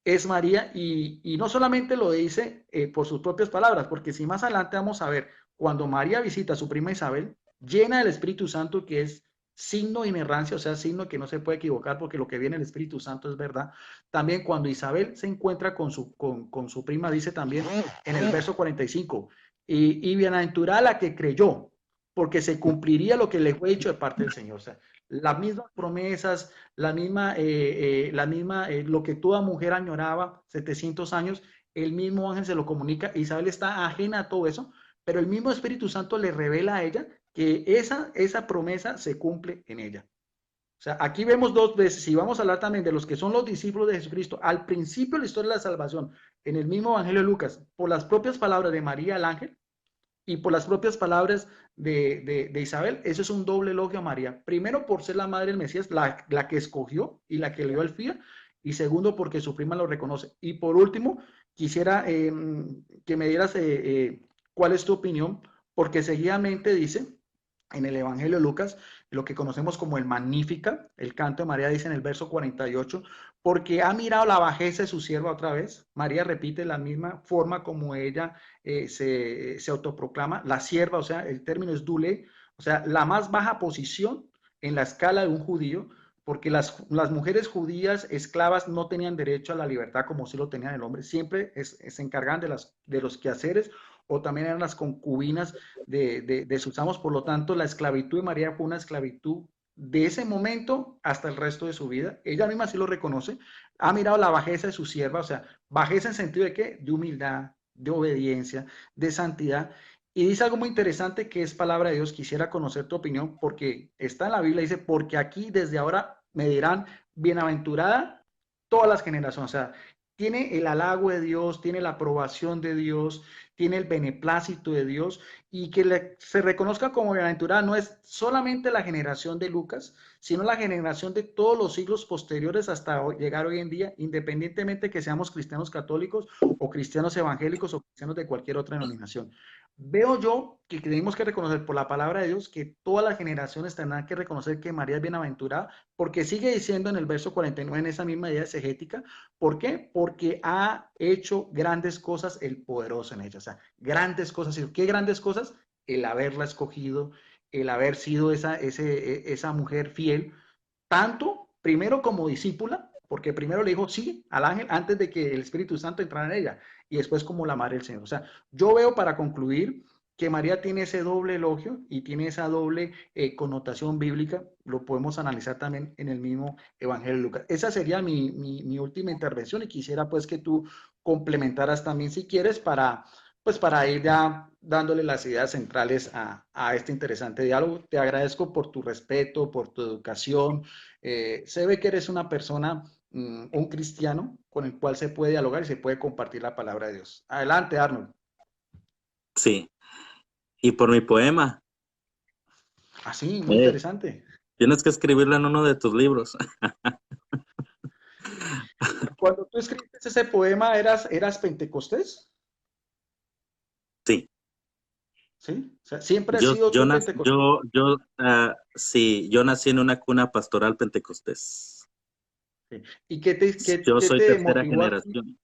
es María, y no solamente lo dice por sus propias palabras, porque si más adelante vamos a ver, cuando María visita a su prima Isabel, llena del Espíritu Santo, que es signo de inerrancia, o sea, signo que no se puede equivocar porque lo que viene el Espíritu Santo es verdad. También cuando Isabel se encuentra con su prima, dice también en el verso 45, y bienaventurada la que creyó, porque se cumpliría lo que le fue dicho de parte del Señor. O sea, las mismas promesas, lo que toda mujer añoraba 700 años, el mismo ángel se lo comunica. Isabel está ajena a todo eso, pero el mismo Espíritu Santo le revela a ella que esa promesa se cumple en ella. O sea, aquí vemos dos veces, y vamos a hablar también de los que son los discípulos de Jesucristo, al principio de la historia de la salvación, en el mismo Evangelio de Lucas, por las propias palabras de María el ángel, y por las propias palabras de Isabel, eso es un doble elogio a María. Primero, por ser la madre del Mesías, la que escogió y la que le dio el fía. Y segundo, porque su prima lo reconoce. Y por último, quisiera que me dieras cuál es tu opinión, porque seguidamente dice en el Evangelio de Lucas, lo que conocemos como el Magnífica, el canto de María dice en el verso 48, porque ha mirado la bajeza de su sierva otra vez. María repite la misma forma como ella se autoproclama, la sierva, o sea, el término es dule, o sea, la más baja posición en la escala de un judío, porque las mujeres judías esclavas no tenían derecho a la libertad como sí lo tenían el hombre, siempre se encargaban de los quehaceres o también eran las concubinas de sus amos. Por lo tanto, la esclavitud de María fue una esclavitud de ese momento hasta el resto de su vida. Ella misma sí lo reconoce. Ha mirado la bajeza de su sierva, o sea, bajeza en sentido de qué? De humildad, de obediencia, de santidad. Y dice algo muy interesante que es palabra de Dios. Quisiera conocer tu opinión porque está en la Biblia, dice, porque aquí desde ahora me dirán bienaventurada todas las generaciones. O sea, tiene el halago de Dios, tiene la aprobación de Dios, tiene el beneplácito de Dios y que se reconozca como bienaventurada no es solamente la generación de Lucas, sino la generación de todos los siglos posteriores hasta llegar hoy en día, independientemente que seamos cristianos católicos o cristianos evangélicos o cristianos de cualquier otra denominación. Veo yo que tenemos que reconocer por la palabra de Dios que todas las generaciones tendrán que reconocer que María es bienaventurada, porque sigue diciendo en el verso 49 en esa misma idea exegética, ¿por qué? Porque ha hecho grandes cosas el poderoso en ella, o sea, grandes cosas. ¿Qué grandes cosas? El haberla escogido, el haber sido esa mujer fiel, tanto primero como discípula, porque primero le dijo sí al ángel antes de que el Espíritu Santo entrara en ella, y después como la madre del Señor. O sea, yo veo para concluir que María tiene ese doble elogio y tiene esa doble connotación bíblica, lo podemos analizar también en el mismo Evangelio de Lucas. Esa sería mi última intervención y quisiera pues que tú complementaras también si quieres pues para ir ya dándole las ideas centrales a este interesante diálogo. Te agradezco por tu respeto, por tu educación. Se ve que eres una persona, un cristiano con el cual se puede dialogar y se puede compartir la palabra de Dios. Adelante, Arnold. Sí. Y por mi poema, Así, muy eh, interesante. tienes que escribirlo en uno de tus libros. Cuando tú escribiste ese poema, ¿eras pentecostés? Sí. ¿Sí? O sea, ¿siempre has sido tú pentecostés? Sí, yo nací en una cuna pastoral pentecostés. Sí. ¿Y qué Yo soy te tercera motivó a ti? generación.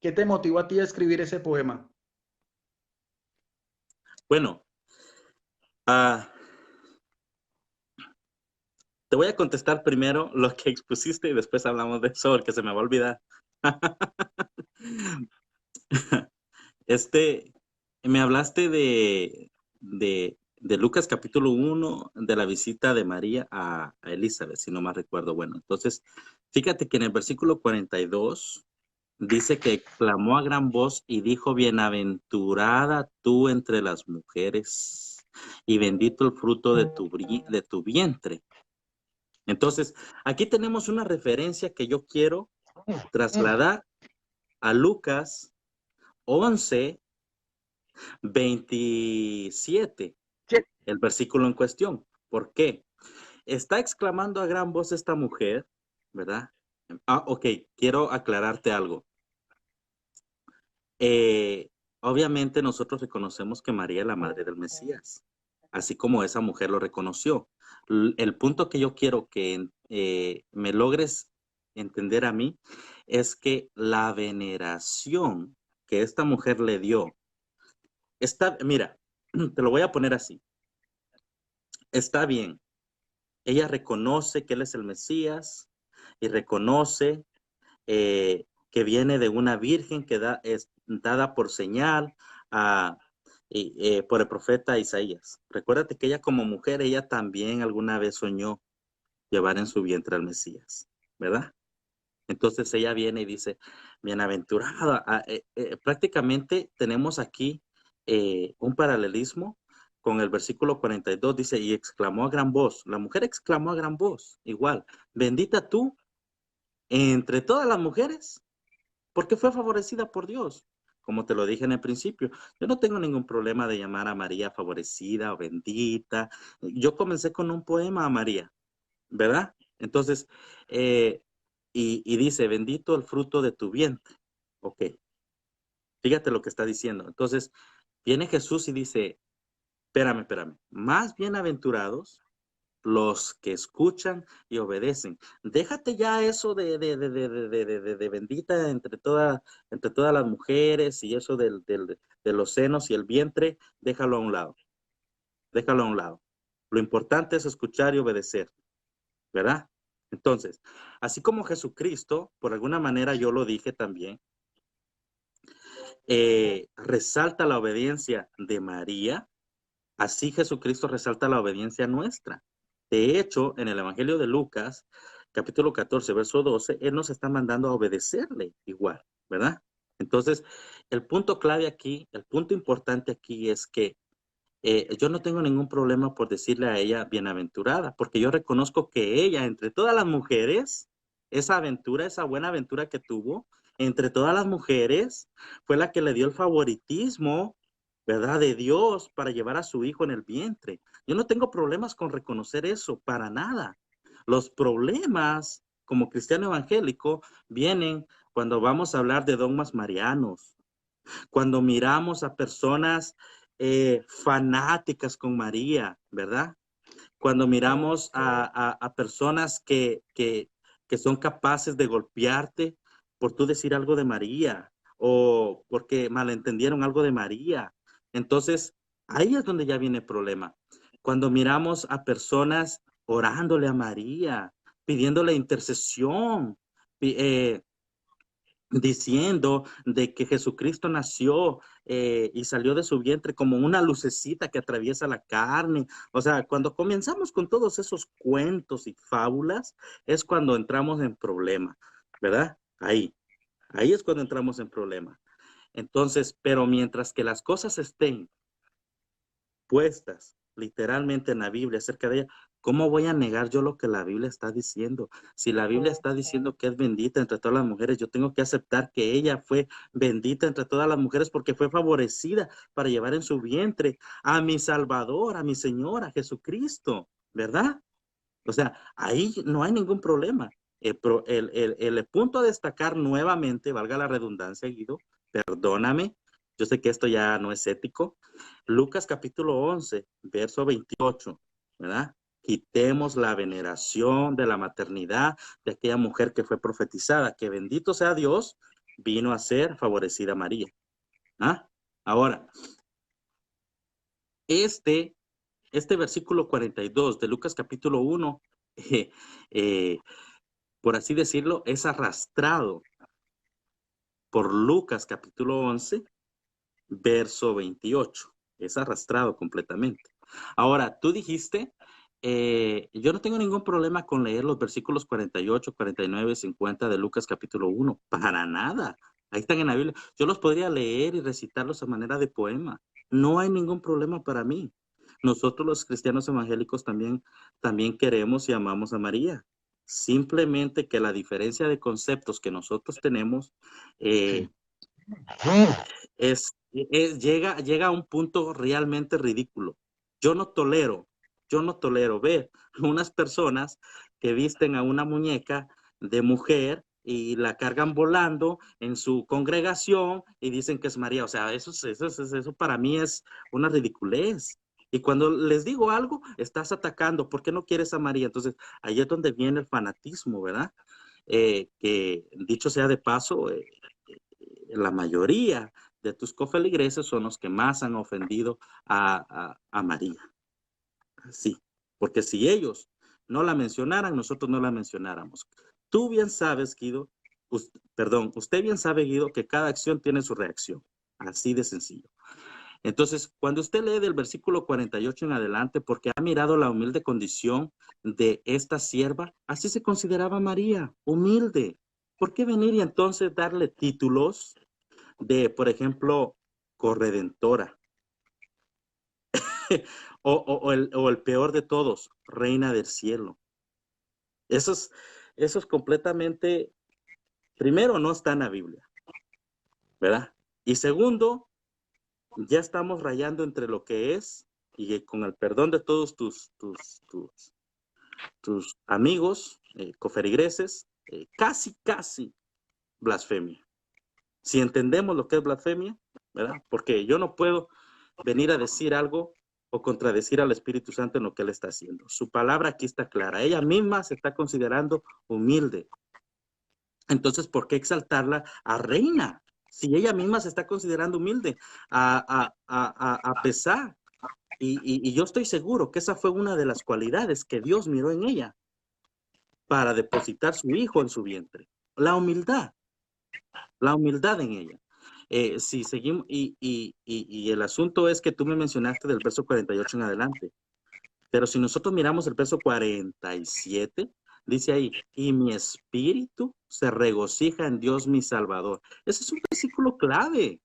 ¿Qué te motivó a ti a escribir ese poema? Bueno, ah, te voy a contestar primero lo que expusiste y después hablamos de eso, porque se me va a olvidar. Este, me hablaste de Lucas capítulo 1, de la visita de María a Elizabeth, si no más recuerdo. Bueno, entonces, fíjate que en el versículo 42 dice que clamó a gran voz y dijo, bienaventurada tú entre las mujeres y bendito el fruto de tu vientre. Entonces, aquí tenemos una referencia que yo quiero trasladar a Lucas 11:27, Sí. el versículo en cuestión. ¿Por qué? Está exclamando a gran voz esta mujer, ¿verdad? Ok, quiero aclararte algo. Eh, Obviamente nosotros reconocemos que María es la madre del Mesías, así como esa mujer lo reconoció. El punto que yo quiero que me logres entender a mí es que la veneración que esta mujer le dio, mira, te lo voy a poner así, está bien, ella reconoce que él es el Mesías y reconoce que viene de una virgen que es dada por señal a, por el profeta Isaías. Recuérdate que ella como mujer, ella también alguna vez soñó llevar en su vientre al Mesías, ¿verdad? Entonces ella viene y dice, bienaventurada. Prácticamente tenemos aquí un paralelismo con el versículo 42, dice, y exclamó a gran voz, la mujer exclamó a gran voz, igual, bendita tú entre todas las mujeres porque fue favorecida por Dios. Como te lo dije en el principio, yo no tengo ningún problema de llamar a María favorecida o bendita. Yo comencé con un poema a María, ¿verdad? Entonces, eh, y dice, bendito el fruto de tu vientre. Ok, fíjate lo que está diciendo. Entonces, viene Jesús y dice, espérame, más bienaventurados los que escuchan y obedecen. Déjate ya eso de bendita entre todas las mujeres y eso de los senos y el vientre, déjalo a un lado, déjalo a un lado. Lo importante es escuchar y obedecer, ¿verdad? Entonces, así como Jesucristo, por alguna manera yo lo dije también, resalta la obediencia de María, así Jesucristo resalta la obediencia nuestra. De hecho, en el Evangelio de Lucas, capítulo 14, verso 12, Él nos está mandando a obedecerle igual, ¿verdad? Entonces, el punto clave aquí, el punto importante aquí es que yo no tengo ningún problema por decirle a ella bienaventurada, porque yo reconozco que ella, entre todas las mujeres, esa aventura, esa buena aventura que tuvo, entre todas las mujeres, fue la que le dio el favoritismo, ¿verdad? De Dios para llevar a su hijo en el vientre. Yo no tengo problemas con reconocer eso, para nada. Los problemas, como cristiano evangélico, vienen cuando vamos a hablar de dogmas marianos, cuando miramos a personas fanáticas con María, ¿verdad? Cuando miramos a personas que son capaces de golpearte por tú decir algo de María o porque malentendieron algo de María. Entonces, ahí es donde ya viene el problema. Cuando miramos a personas orándole a María, pidiéndole intercesión, diciendo de que Jesucristo nació y salió de su vientre como una lucecita que atraviesa la carne. O sea, cuando comenzamos con todos esos cuentos y fábulas, es cuando entramos en problema, ¿verdad? Ahí es cuando entramos en problema. Entonces, pero mientras que las cosas estén puestas literalmente en la Biblia acerca de ella, ¿cómo voy a negar yo lo que la Biblia está diciendo? Si la Biblia está diciendo que es bendita entre todas las mujeres, yo tengo que aceptar que ella fue bendita entre todas las mujeres porque fue favorecida para llevar en su vientre a mi Salvador, a mi Señor, a Jesucristo, ¿verdad? O sea, ahí no hay ningún problema. El punto a destacar nuevamente, valga la redundancia, Guido, perdóname, yo sé que esto ya no es ético. Lucas capítulo 11, verso 28, ¿verdad? Quitemos la veneración de la maternidad de aquella mujer que fue profetizada, que bendito sea Dios, vino a ser favorecida María. ¿Ah? Ahora, este versículo 42 de Lucas capítulo 1, eh, eh, por así decirlo, es arrastrado por Lucas capítulo 11, verso 28. Es arrastrado completamente. Ahora, tú dijiste, yo no tengo ningún problema con leer los versículos 48, 49, 50 de Lucas capítulo 1. Para nada. Ahí están en la Biblia. Yo los podría leer y recitarlos a manera de poema. No hay ningún problema para mí. Nosotros los cristianos evangélicos también queremos y amamos a María. Simplemente que la diferencia de conceptos que nosotros tenemos eh, llega a un punto realmente ridículo. Yo no tolero, yo no tolero ver unas personas que visten a una muñeca de mujer y la cargan volando en su congregación y dicen que es María. O sea, eso para mí es una ridiculez. Y cuando les digo algo, estás atacando. ¿Por qué no quieres a María? Entonces, ahí es donde viene el fanatismo, ¿verdad? Que dicho sea de paso, la mayoría de tus cofeligreses son los que más han ofendido a María. Sí, porque si ellos no la mencionaran, nosotros no la mencionáramos. Tú bien sabes, Guido, usted bien sabe, Guido, que cada acción tiene su reacción. Así de sencillo. Entonces, cuando usted lee del versículo 48 en adelante, porque ha mirado la humilde condición de esta sierva, así se consideraba María, humilde. ¿Por qué venir y entonces darle títulos de, por ejemplo, corredentora? o el peor de todos, reina del cielo. Eso es completamente, primero, no está en la Biblia, ¿verdad? Y segundo, ya estamos rayando entre lo que es, y con el perdón de todos tus amigos, coferigreses, casi blasfemia. Si entendemos lo que es blasfemia, ¿verdad? Porque yo no puedo venir a decir algo o contradecir al Espíritu Santo en lo que Él está haciendo. Su palabra aquí está clara. Ella misma se está considerando humilde. Entonces, ¿por qué exaltarla a reina? Si ella misma se está considerando humilde, a pesar. Y yo estoy seguro que esa fue una de las cualidades que Dios miró en ella para depositar su hijo en su vientre. La humildad en ella. Si seguimos, y el asunto es que tú me mencionaste del verso 48 en adelante, pero si nosotros miramos el verso 47, dice ahí, y mi espíritu se regocija en Dios mi Salvador. Ese es un versículo clave.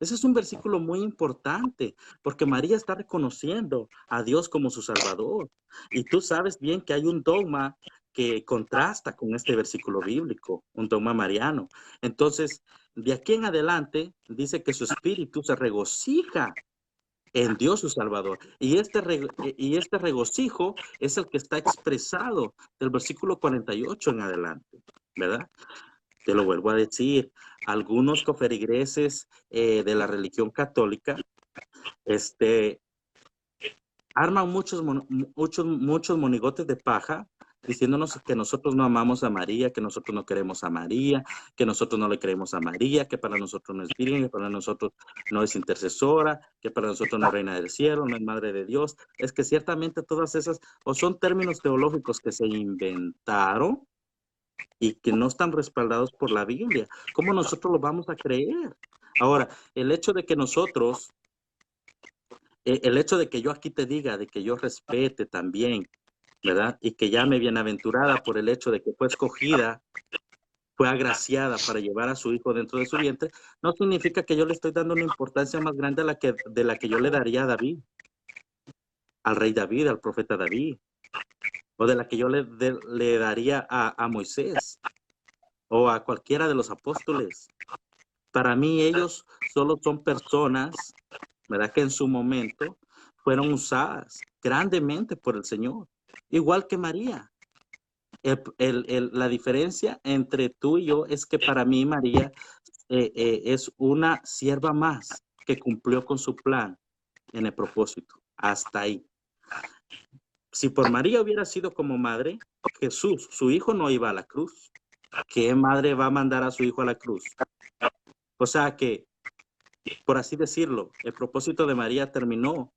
Ese es un versículo muy importante, porque María está reconociendo a Dios como su Salvador. Y tú sabes bien que hay un dogma que contrasta con este versículo bíblico, un dogma mariano. Entonces, de aquí en adelante, dice que su espíritu se regocija en Dios su Salvador. Y este regocijo es el que está expresado del versículo 48 en adelante, ¿verdad? Te lo vuelvo a decir, algunos coferigreses de la religión católica arman muchos monigotes de paja diciéndonos que nosotros no amamos a María, que nosotros no queremos a María, que nosotros no le creemos a María, que para nosotros no es virgen, que para nosotros no es intercesora, que para nosotros no es reina del cielo, no es madre de Dios. Es que ciertamente todas esas o son términos teológicos que se inventaron y que no están respaldados por la Biblia. ¿Cómo nosotros lo vamos a creer? Ahora, el hecho de que nosotros, el hecho de que yo aquí te diga, de que yo respete también, ¿verdad? Y que llame bienaventurada por el hecho de que fue escogida, fue agraciada para llevar a su hijo dentro de su vientre, no significa que yo le estoy dando una importancia más grande de la que yo le daría a David, al rey David, al profeta David, o de la que yo le daría a Moisés o a cualquiera de los apóstoles. Para mí ellos solo son personas, ¿verdad? Que en su momento fueron usadas grandemente por el Señor, igual que María. La diferencia entre tú y yo es que para mí María es una sierva más que cumplió con su plan en el propósito. Hasta ahí. Si por María hubiera sido como madre, Jesús, su hijo, no iba a la cruz. ¿Qué madre va a mandar a su hijo a la cruz? O sea que, por así decirlo, el propósito de María terminó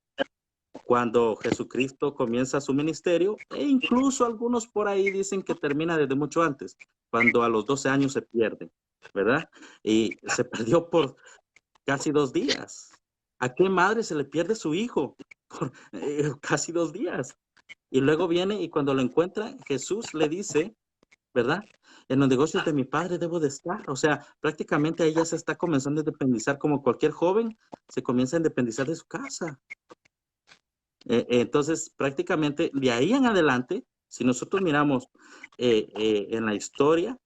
cuando Jesucristo comienza su ministerio, e incluso algunos por ahí dicen que termina desde mucho antes, cuando a los 12 años se pierde, ¿verdad? Y se perdió por casi 2 días. ¿A qué madre se le pierde su hijo? Por casi 2 días. Y luego viene y cuando lo encuentra, Jesús le dice, ¿verdad? En los negocios de mi padre debo de estar. O sea, prácticamente ella se está comenzando a independizar como cualquier joven, se comienza a independizar de su casa. Entonces, prácticamente de ahí en adelante, si nosotros miramos en la historia,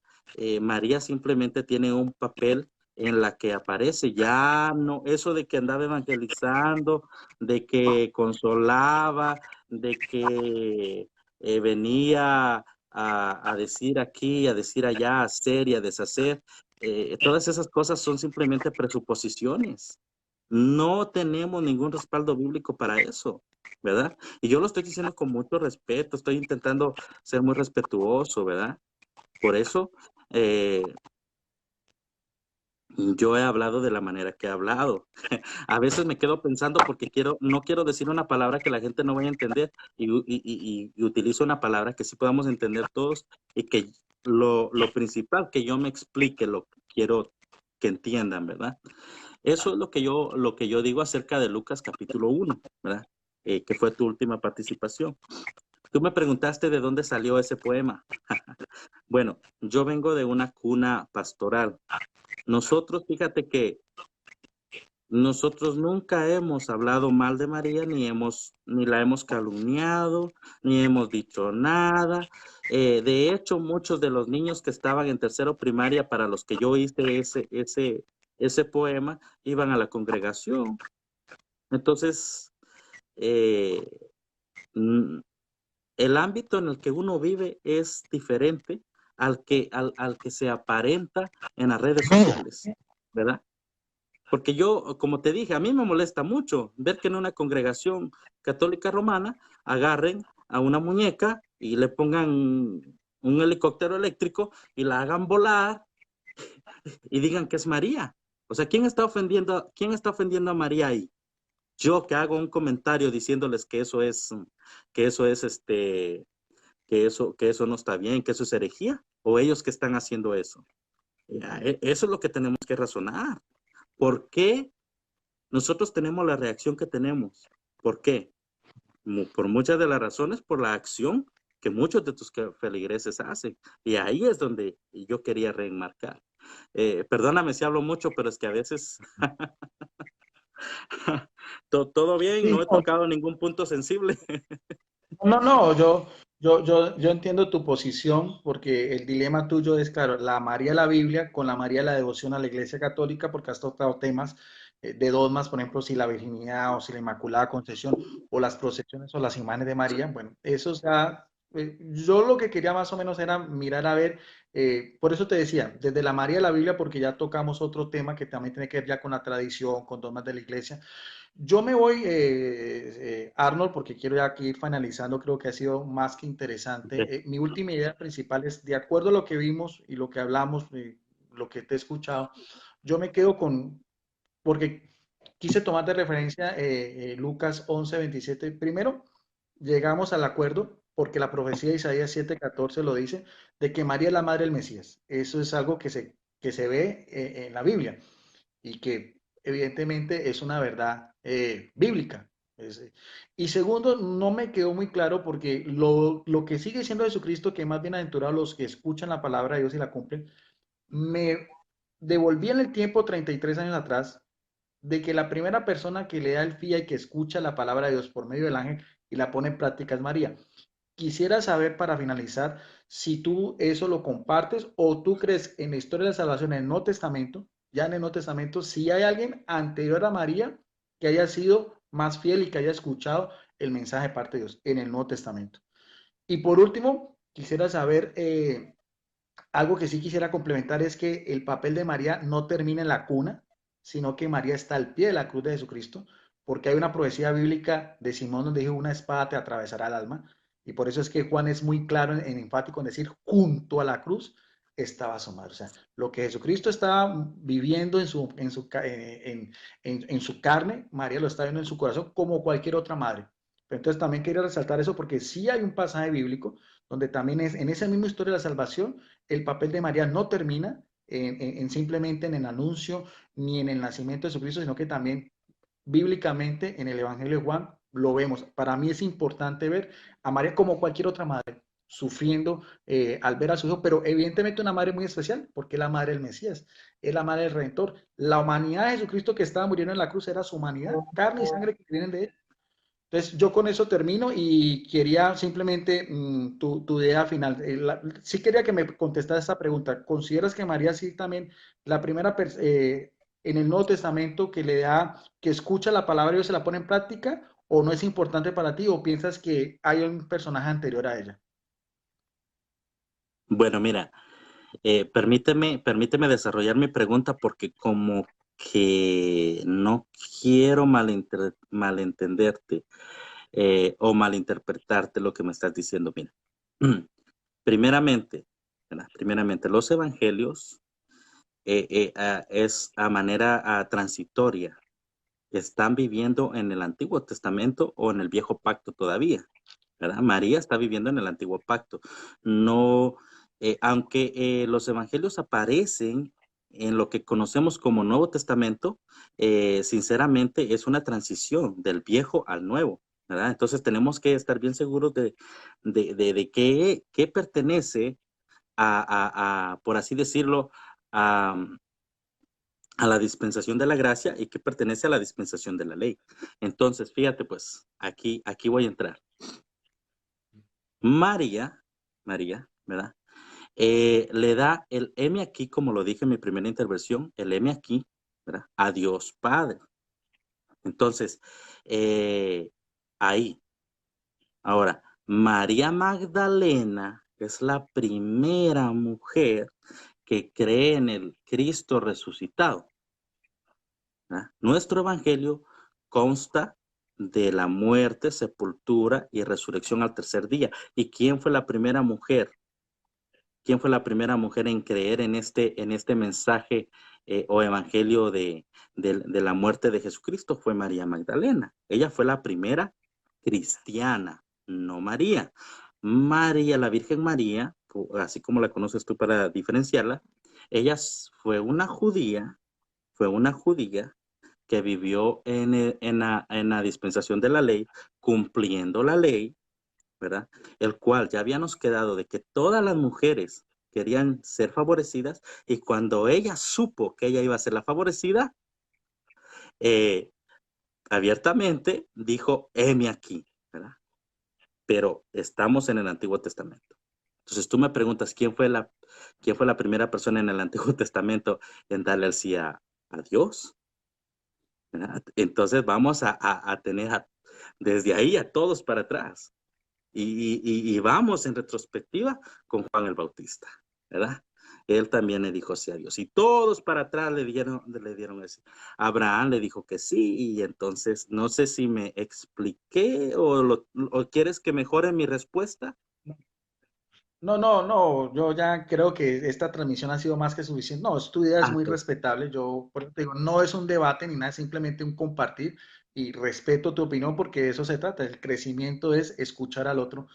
María simplemente tiene un papel en la que aparece, ya no, eso de que andaba evangelizando, de que consolaba, de que venía a decir aquí, a decir allá, a hacer y a deshacer, todas esas cosas son simplemente presuposiciones. No tenemos ningún respaldo bíblico para eso, ¿verdad? Y yo lo estoy diciendo con mucho respeto, estoy intentando ser muy respetuoso, ¿verdad? Por eso yo he hablado de la manera que he hablado. A veces me quedo pensando porque no quiero decir una palabra que la gente no vaya a entender y utilizo una palabra que sí podamos entender todos y que lo principal que yo me explique, lo que quiero que entiendan, ¿verdad? Eso es lo que yo digo acerca de Lucas capítulo 1, ¿verdad? Que fue tu última participación. Tú me preguntaste de dónde salió ese poema. Bueno, yo vengo de una cuna pastoral. Nosotros, fíjate que nosotros nunca hemos hablado mal de María, ni la hemos calumniado, ni hemos dicho nada. De hecho, muchos de los niños que estaban en tercero primaria, para los que yo hice ese poema, iban a la congregación. Entonces, eh, mm, el ámbito en el que uno vive es diferente al que se aparenta en las redes sociales, ¿verdad? Porque yo, como te dije, a mí me molesta mucho ver que en una congregación católica romana agarren a una muñeca y le pongan un helicóptero eléctrico y la hagan volar y digan que es María. O sea, quién está ofendiendo a María ahí? Yo que hago un comentario diciéndoles que eso es que eso no está bien, que eso es herejía, o ellos que están haciendo eso. Eso es lo que tenemos que razonar. ¿Por qué nosotros tenemos la reacción que tenemos? ¿Por qué? Por muchas de las razones, por la acción que muchos de tus feligreses hacen. Y ahí es donde yo quería remarcar. Perdóname si hablo mucho, pero es que a veces todo bien, Sí, no he tocado ningún punto sensible. no, no, yo entiendo tu posición porque el dilema tuyo es, claro, la María de la Biblia con la María de la devoción a la Iglesia Católica, porque has tocado temas de dogmas, por ejemplo, si la virginidad o si la Inmaculada Concepción o las procesiones o las imágenes de María. Bueno, eso ya, yo lo que quería más o menos era mirar a ver, por eso te decía, desde la María de la Biblia, porque ya tocamos otro tema que también tiene que ver ya con la tradición, con dogmas de la Iglesia. Yo me voy, Arnold, porque quiero ya que ir finalizando, creo que ha sido más que interesante. Mi última idea principal es, de acuerdo a lo que vimos y lo que hablamos, lo que te he escuchado, yo me quedo con, porque quise tomar de referencia Lucas 11:27. Primero, llegamos al acuerdo porque la profecía de Isaías 7:14 lo dice, de que María es la madre del Mesías. Eso es algo que se ve en la Biblia y que evidentemente es una verdad bíblica. Y segundo, no me quedó muy claro porque lo que sigue siendo Jesucristo, que más bienaventurados los que escuchan la palabra de Dios y la cumplen, me devolví en el tiempo 33 años atrás de que la primera persona que le da el fía y que escucha la palabra de Dios por medio del ángel y la pone en práctica es María. Quisiera saber para finalizar si tú eso lo compartes o tú crees en la historia de la salvación en el Nuevo Testamento, ya en el Nuevo Testamento, si hay alguien anterior a María que haya sido más fiel y que haya escuchado el mensaje de parte de Dios en el Nuevo Testamento. Y por último, quisiera saber algo que sí quisiera complementar es que el papel de María no termina en la cuna, sino que María está al pie de la cruz de Jesucristo, porque hay una profecía bíblica de Simón donde dijo una espada te atravesará el alma, y por eso es que Juan es muy claro en enfático en decir junto a la cruz estaba su madre. O sea, lo que Jesucristo estaba viviendo en su carne, María lo está viendo en su corazón como cualquier otra madre. Pero entonces también quería resaltar eso porque sí hay un pasaje bíblico donde también es en esa misma historia de la salvación el papel de María no termina simplemente en el anuncio ni en el nacimiento de Jesucristo, sino que también bíblicamente en el Evangelio de Juan lo vemos. Para mí es importante ver a María como cualquier otra madre, sufriendo al ver a su hijo, pero evidentemente una madre muy especial, porque es la madre del Mesías, es la madre del Redentor. La humanidad de Jesucristo que estaba muriendo en la cruz era su humanidad, carne y sangre que vienen de él. Entonces, yo con eso termino y quería simplemente tu idea final. Sí quería que me contestaras esta pregunta. ¿Consideras que María sí también la primera en el Nuevo Testamento que le da, que escucha la palabra y Dios se la pone en práctica o no es importante para ti o piensas que hay un personaje anterior a ella? Bueno, mira, permíteme desarrollar mi pregunta porque como que no quiero malentenderte o malinterpretarte lo que me estás diciendo. Mira, primeramente, ¿verdad? Primeramente, los evangelios es a manera transitoria. Están viviendo en el Antiguo Testamento o en el Viejo Pacto todavía, ¿verdad? María está viviendo en el Antiguo Pacto. No, aunque los evangelios aparecen en lo que conocemos como Nuevo Testamento, sinceramente es una transición del viejo al nuevo, ¿verdad? Entonces tenemos que estar bien seguros de qué pertenece por así decirlo, a, a la dispensación de la gracia y que pertenece a la dispensación de la ley. Entonces, fíjate, pues, aquí voy a entrar. María, ¿verdad? Le da el M aquí, como lo dije en mi primera intervención, el M aquí, ¿verdad? A Dios Padre. Entonces, ahí. Ahora, María Magdalena es la primera mujer que cree en el Cristo resucitado. ¿Verdad? Nuestro evangelio consta de la muerte, sepultura y resurrección al tercer día. ¿Y quién fue la primera mujer? ¿Quién fue la primera mujer en creer en este mensaje o evangelio de la muerte de Jesucristo? Fue María Magdalena. Ella fue la primera cristiana, no María. María, la Virgen María, así como la conoces tú para diferenciarla, ella fue una judía que vivió en la dispensación de la ley, cumpliendo la ley, ¿verdad? El cual ya habíamos quedado de que todas las mujeres querían ser favorecidas y cuando ella supo que ella iba a ser la favorecida, eh, abiertamente dijo, heme aquí, ¿verdad? Pero estamos en el Antiguo Testamento. Entonces tú me preguntas, quién fue la primera persona en el Antiguo Testamento en darle el sí a Dios? ¿Verdad? Entonces vamos a tener desde ahí a todos para atrás. Y vamos en retrospectiva con Juan el Bautista, ¿verdad? Él también le dijo sí a Dios. Y todos para atrás le dieron ese. Abraham le dijo que sí. Y entonces, no sé si me expliqué o quieres que mejore mi respuesta. No, no, no, yo ya creo que esta transmisión ha sido más que suficiente. No, tu idea es Ah, muy pues, respetable. Yo por eso te digo, no es un debate ni nada, es simplemente un compartir y respeto tu opinión porque de eso se trata. El crecimiento es escuchar al otro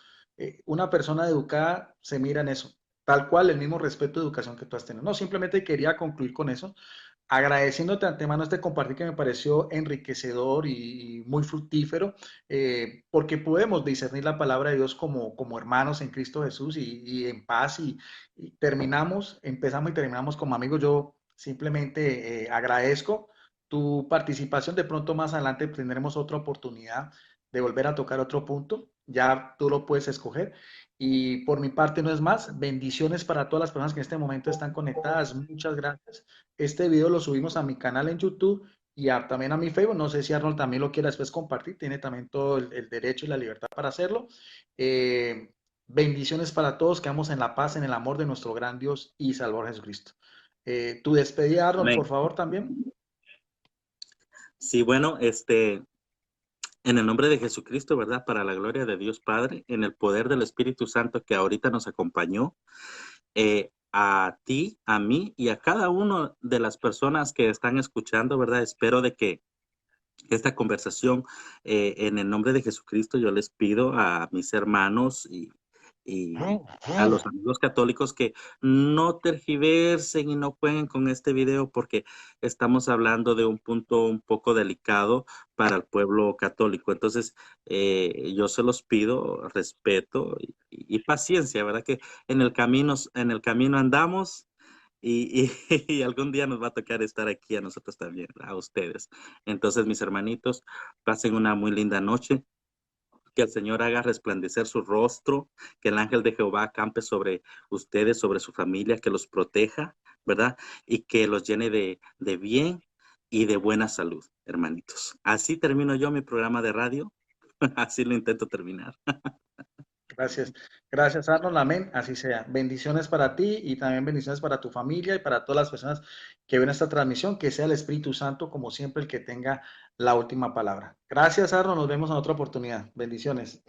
Una persona educada se mira en eso, tal cual el mismo respeto de educación que tú has tenido. No, simplemente quería concluir con eso, agradeciéndote de antemano este compartir que me pareció enriquecedor y muy fructífero, porque podemos discernir la palabra de Dios como hermanos en Cristo Jesús y en paz y terminamos, empezamos y terminamos como amigos. Yo simplemente agradezco tu participación. De pronto más adelante tendremos otra oportunidad de volver a tocar otro punto. Ya tú lo puedes escoger. Y por mi parte no es más. Bendiciones para todas las personas que en este momento están conectadas. Muchas gracias. Este video lo subimos a mi canal en YouTube y también a mi Facebook. No sé si Arnold también lo quiera después compartir. Tiene también todo el derecho y la libertad para hacerlo. Eh, Bendiciones para todos. Quedamos en la paz, en el amor de nuestro gran Dios y Salvador Jesucristo. Tu despedida, Arnold, Amén. por favor, también. Sí, bueno, en el nombre de Jesucristo, ¿verdad? Para la gloria de Dios Padre, en el poder del Espíritu Santo que ahorita nos acompañó, a ti, a mí y a cada una de las personas que están escuchando, ¿verdad? Espero de que esta conversación, en el nombre de Jesucristo, yo les pido a mis hermanos y a los amigos católicos que no tergiversen y no jueguen con este video porque estamos hablando de un punto un poco delicado para el pueblo católico. Entonces, yo se los pido respeto y paciencia, ¿verdad? Que en el camino andamos y algún día nos va a tocar estar aquí a nosotros también, a ustedes. Entonces, mis hermanitos, pasen una muy linda noche. Que el Señor haga resplandecer su rostro, que el ángel de Jehová acampe sobre ustedes, sobre su familia, que los proteja, ¿verdad? Y que los llene de bien y de buena salud, hermanitos. Así termino yo mi programa de radio. Así lo intento terminar. Gracias. Gracias, Arnold. Amén. Así sea. Bendiciones para ti y también bendiciones para tu familia y para todas las personas que ven esta transmisión. Que sea el Espíritu Santo, como siempre, el que tenga la última palabra. Gracias, Arnold. Nos vemos en otra oportunidad. Bendiciones.